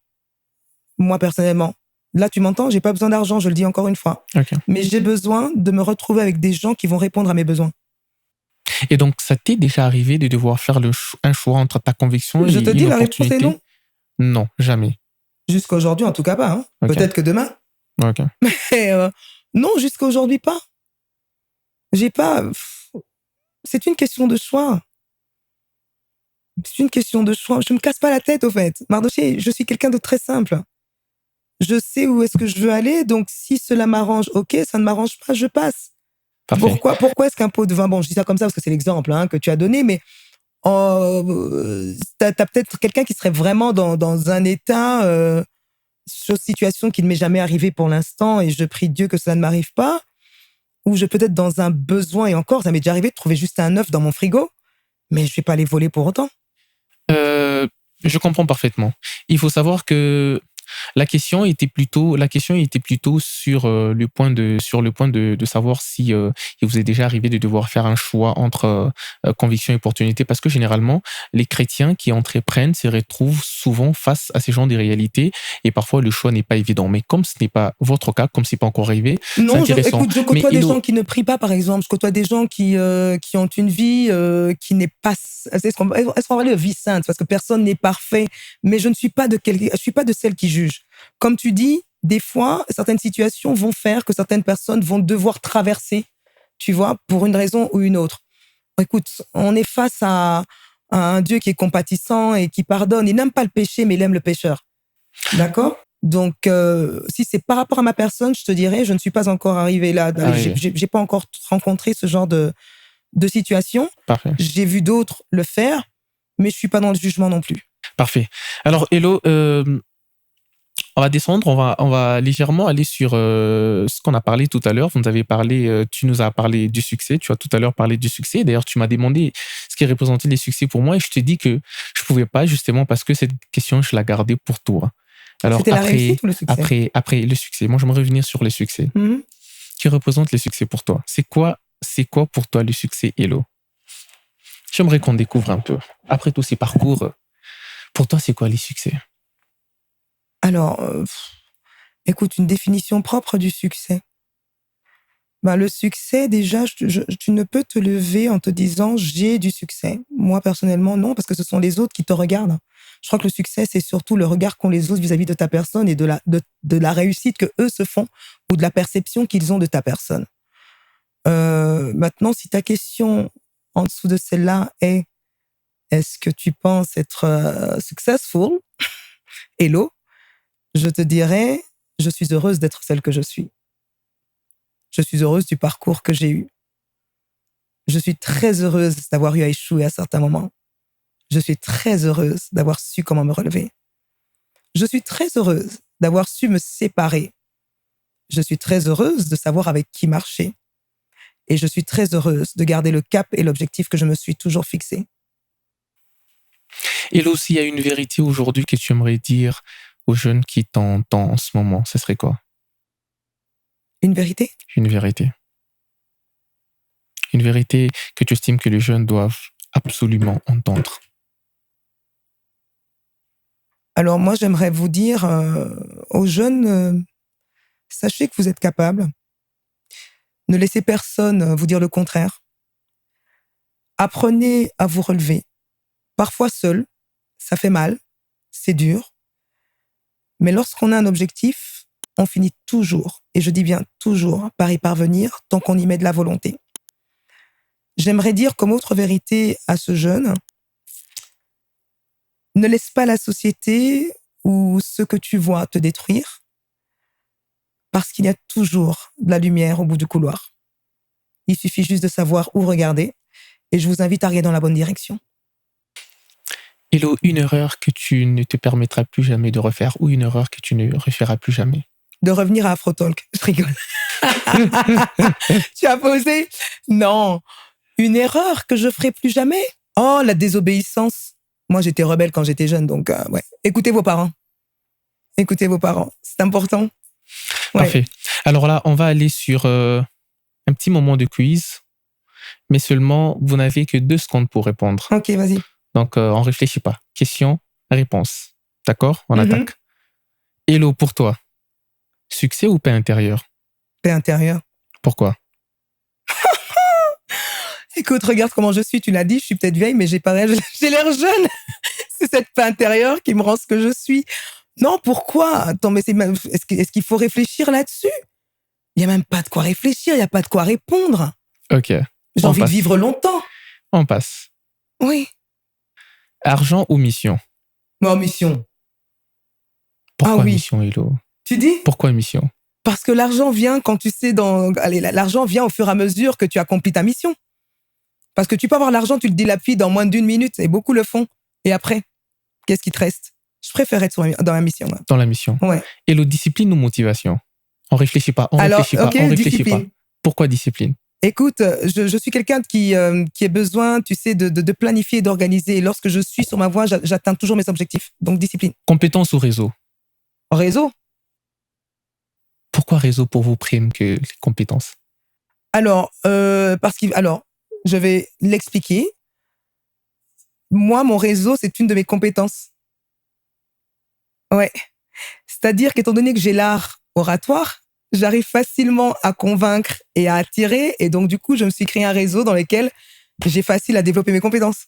Moi, personnellement. Là, tu m'entends? J'ai pas besoin d'argent. Je le dis encore une fois. Okay. Mais j'ai besoin de me retrouver avec des gens qui vont répondre à mes besoins. Et donc, ça t'est déjà arrivé de devoir faire un choix entre ta conviction et une opportunité? Je te dis, la réponse est non. Non, jamais. Jusqu'à aujourd'hui, en tout cas pas. Hein. Okay. Peut-être que demain. Okay. Mais non, jusqu'à aujourd'hui pas. J'ai pas... C'est une question de choix. C'est une question de choix. Je me casse pas la tête, au fait. Mardoché, je suis quelqu'un de très simple. Je sais où est-ce que je veux aller, donc si cela m'arrange, ok, ça ne m'arrange pas, je passe. Parfait. Pourquoi est-ce qu'un pot de vin... Bon, je dis ça comme ça parce que c'est l'exemple que tu as donné, mais t'as peut-être quelqu'un qui serait vraiment dans un état, situation qui ne m'est jamais arrivée pour l'instant, et je prie Dieu que ça ne m'arrive pas, ou je peux être dans un besoin, et encore, ça m'est déjà arrivé de trouver juste un œuf dans mon frigo, mais je vais pas les voler pour autant. Je comprends parfaitement. Il faut savoir que La question était plutôt sur le point de savoir si il vous est déjà arrivé de devoir faire un choix entre conviction et opportunité, parce que généralement les chrétiens qui entreprennent se retrouvent souvent face à ces genres de réalités et parfois le choix n'est pas évident. Mais comme ce n'est pas votre cas, comme c'est pas encore arrivé, c'est Non, intéressant. écoute, je Mais côtoie des Hello, gens qui ne prient pas, par exemple. Je côtoie des gens qui ont une vie qui n'est pas... Est-ce qu'on va parler de vie sainte? Parce que personne n'est parfait. Mais je suis pas de celles qui jugent. Comme tu dis, des fois, certaines situations vont faire que certaines personnes vont devoir traverser, tu vois, pour une raison ou une autre. Écoute, on est face à un Dieu qui est compatissant et qui pardonne. Il n'aime pas le péché, mais il aime le pécheur. D'accord? Donc, si c'est par rapport à ma personne, je te dirais, je ne suis pas encore arrivée là. J'ai pas encore rencontré ce genre de situation. parfait. J'ai vu d'autres le faire, mais je suis pas dans le jugement non plus. Parfait. Alors, Hello, on va descendre, on va légèrement aller sur ce qu'on a parlé tout à l'heure. Tu nous as parlé du succès. Tu as tout à l'heure parlé du succès. D'ailleurs, tu m'as demandé ce qui représentait les succès pour moi et je te dis que je pouvais pas justement parce que cette question, je la gardais pour toi. Alors, C'était la réussite ou le succès? après le succès, moi, je vais revenir sur le succès. Mhm. Qui représente le succès pour toi? C'est quoi pour toi le succès, Hello? J'aimerais qu'on découvre un peu. Après tous ces parcours, pour toi, c'est quoi les succès? Alors, écoute, une définition propre du succès. Ben, le succès, déjà, tu ne peux te lever en te disant j'ai du succès. Moi, personnellement, non, parce que ce sont les autres qui te regardent. Je crois que le succès, c'est surtout le regard qu'ont les autres vis-à-vis de ta personne et de la réussite que eux se font ou de la perception qu'ils ont de ta personne. Maintenant, si ta question en dessous de celle-là est est-ce que tu penses être successful? Hello, je te dirais je suis heureuse d'être celle que je suis. Je suis heureuse du parcours que j'ai eu. Je suis très heureuse d'avoir eu à échouer à certains moments. Je suis très heureuse d'avoir su comment me relever. Je suis très heureuse d'avoir su me séparer. Je suis très heureuse de savoir avec qui marcher. Et je suis très heureuse de garder le cap et l'objectif que je me suis toujours fixé. Hello, s'il y a une vérité aujourd'hui que tu aimerais dire aux jeunes qui t'entendent en ce moment, ce serait quoi? Une vérité? Une vérité. Une vérité que tu estimes que les jeunes doivent absolument entendre. Alors moi, j'aimerais vous dire aux jeunes, sachez que vous êtes capables. Ne laissez personne vous dire le contraire. Apprenez à vous relever. Parfois seul, ça fait mal, c'est dur. Mais lorsqu'on a un objectif, on finit toujours, et je dis bien toujours, par y parvenir tant qu'on y met de la volonté. J'aimerais dire comme autre vérité à ce jeune, ne laisse pas la société ou ce que tu vois te détruire, parce qu'il y a toujours de la lumière au bout du couloir. Il suffit juste de savoir où regarder, et je vous invite à regarder dans la bonne direction. Hello, une erreur que tu ne te permettras plus jamais de refaire ou une erreur que tu ne referas plus jamais? De revenir à Afrotalk. Je rigole. Tu as posé? Non. Une erreur que je ferai plus jamais? Oh, la désobéissance. Moi, j'étais rebelle quand j'étais jeune, donc ouais. Écoutez vos parents. Écoutez vos parents. C'est important. Ouais. Parfait. Alors là, on va aller sur un petit moment de quiz, mais seulement, vous n'avez que 2 secondes pour répondre. Ok, vas-y. Donc, on ne réfléchit pas. Question, réponse. D'accord? On attaque. Hello, pour toi, succès ou paix intérieure? Paix intérieure. Pourquoi? Écoute, regarde comment je suis. Tu l'as dit, je suis peut-être vieille, mais j'ai l'air jeune. C'est cette paix intérieure qui me rend ce que je suis. Non, pourquoi? Attends, mais est-ce qu'il faut réfléchir là-dessus? Il n'y a même pas de quoi réfléchir, il n'y a pas de quoi répondre. Ok. J'ai envie de vivre longtemps. On passe. Oui. Argent ou mission? Non, mission. Pourquoi mission, Hello? Tu dis? Pourquoi mission? Parce que l'argent vient quand tu sais l'argent vient au fur et à mesure que tu accomplis ta mission. Parce que tu peux avoir l'argent, tu le dilapides en moins d'1 minute, et beaucoup le font. Et après, qu'est-ce qui te reste? Je préfère être dans la mission. Là. Dans la mission. Ouais. Hello, discipline ou motivation? On réfléchit pas, on réfléchit pas. Pourquoi discipline? Écoute, je suis quelqu'un qui a besoin, tu sais, de planifier et d'organiser. Et lorsque je suis sur ma voie, j'atteins toujours mes objectifs. Donc, discipline. Compétence ou réseau? Réseau. Pourquoi réseau pour vous prime que les compétences? Alors, je vais l'expliquer. Moi, mon réseau, c'est une de mes compétences. Ouais. C'est-à-dire qu'étant donné que j'ai l'art oratoire, j'arrive facilement à convaincre et à attirer. Et donc, du coup, je me suis créé un réseau dans lequel j'ai facile à développer mes compétences.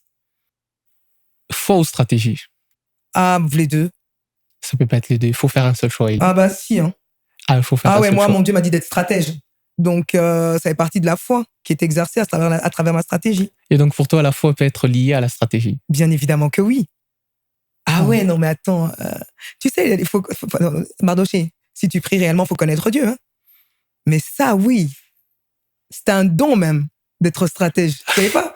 Foi ou stratégie? Ah, les deux. Ça peut pas être les deux. Il faut faire un seul choix. Ah bah si. Hein. Il faut faire un seul moi, choix. Mon Dieu m'a dit d'être stratège. Donc, ça fait partie de la foi qui est exercée à travers ma stratégie. Et donc, pour toi, la foi peut être liée à la stratégie? Bien évidemment que oui. Ah ouais, non mais attends. Tu sais, il faut Mardoché, si tu pries réellement, il faut connaître Dieu. Hein. Mais ça, oui. C'est un don même d'être stratège. Tu savais pas?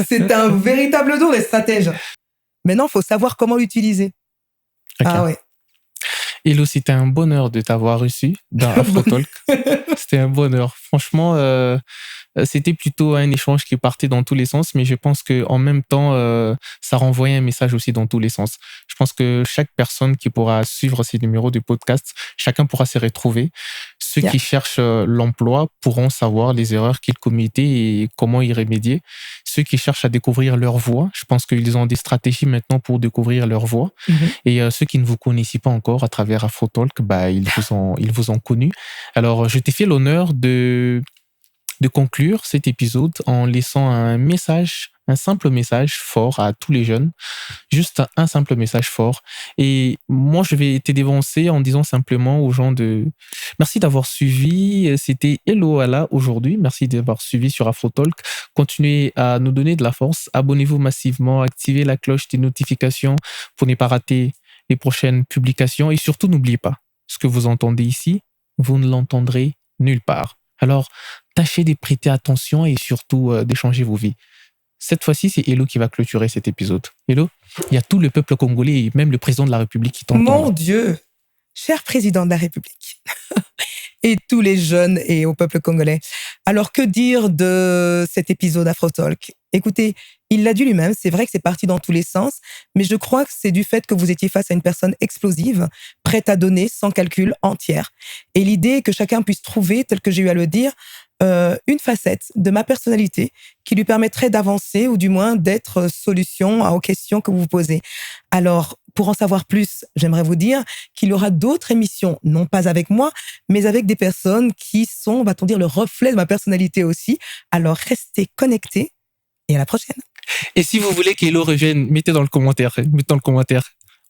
C'est un véritable don d'être stratège. Maintenant, il faut savoir comment l'utiliser. Okay. Ah ouais. Hello, c'était un bonheur de t'avoir reçu dans AfroTalk. C'était un bonheur. Franchement, c'était plutôt un échange qui partait dans tous les sens, mais je pense qu'en même temps, ça renvoyait un message aussi dans tous les sens. Je pense que chaque personne qui pourra suivre ces numéros de podcast, chacun pourra s'y retrouver. Ceux qui cherchent l'emploi pourront savoir les erreurs qu'ils commettaient et comment y remédier. Ceux qui cherchent à découvrir leur voie, je pense qu'ils ont des stratégies maintenant pour découvrir leur voie. Et ceux qui ne vous connaissaient pas encore à travers AfroTalk, ils vous ont connu. Alors, je t'ai fait l'honneur de conclure cet épisode en laissant un simple message fort à tous les jeunes. Juste un simple message fort. Et moi, je vais te dévancer en disant simplement aux gens merci d'avoir suivi. C'était Hello Allah aujourd'hui. Merci d'avoir suivi sur AfroTalk. Continuez à nous donner de la force. Abonnez-vous massivement. Activez la cloche des notifications pour ne pas rater les prochaines publications. Et surtout, n'oubliez pas, ce que vous entendez ici, vous ne l'entendrez nulle part. Alors, tâchez de prêter attention et surtout d'échanger vos vies. Cette fois-ci, c'est Hello qui va clôturer cet épisode. Hello, il y a tout le peuple congolais et même le président de la République qui t'entend. Mon Dieu, cher président de la République et tous les jeunes et au peuple congolais. Alors, que dire de cet épisode AfroTalk? Écoutez, il l'a dit lui-même, c'est vrai que c'est parti dans tous les sens, mais je crois que c'est du fait que vous étiez face à une personne explosive, prête à donner sans calcul, entière. Et l'idée est que chacun puisse trouver, tel que j'ai eu à le dire, une facette de ma personnalité qui lui permettrait d'avancer ou du moins d'être solution aux questions que vous vous posez. Alors, pour en savoir plus, j'aimerais vous dire qu'il y aura d'autres émissions, non pas avec moi, mais avec des personnes qui sont, va-t-on dire, le reflet de ma personnalité aussi. Alors, restez connectés et à la prochaine. Et si vous voulez qu'Hello revienne, mettez dans le commentaire.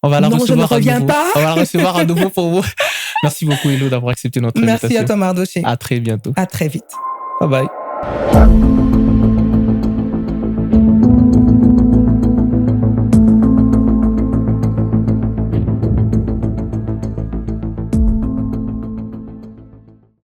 On va la recevoir je ne reviens à nouveau. Pas. On va la recevoir à nouveau pour vous. Merci beaucoup, Hello, d'avoir accepté notre invitation. Merci à toi, Mardoché. À très bientôt. À très vite. Bye bye.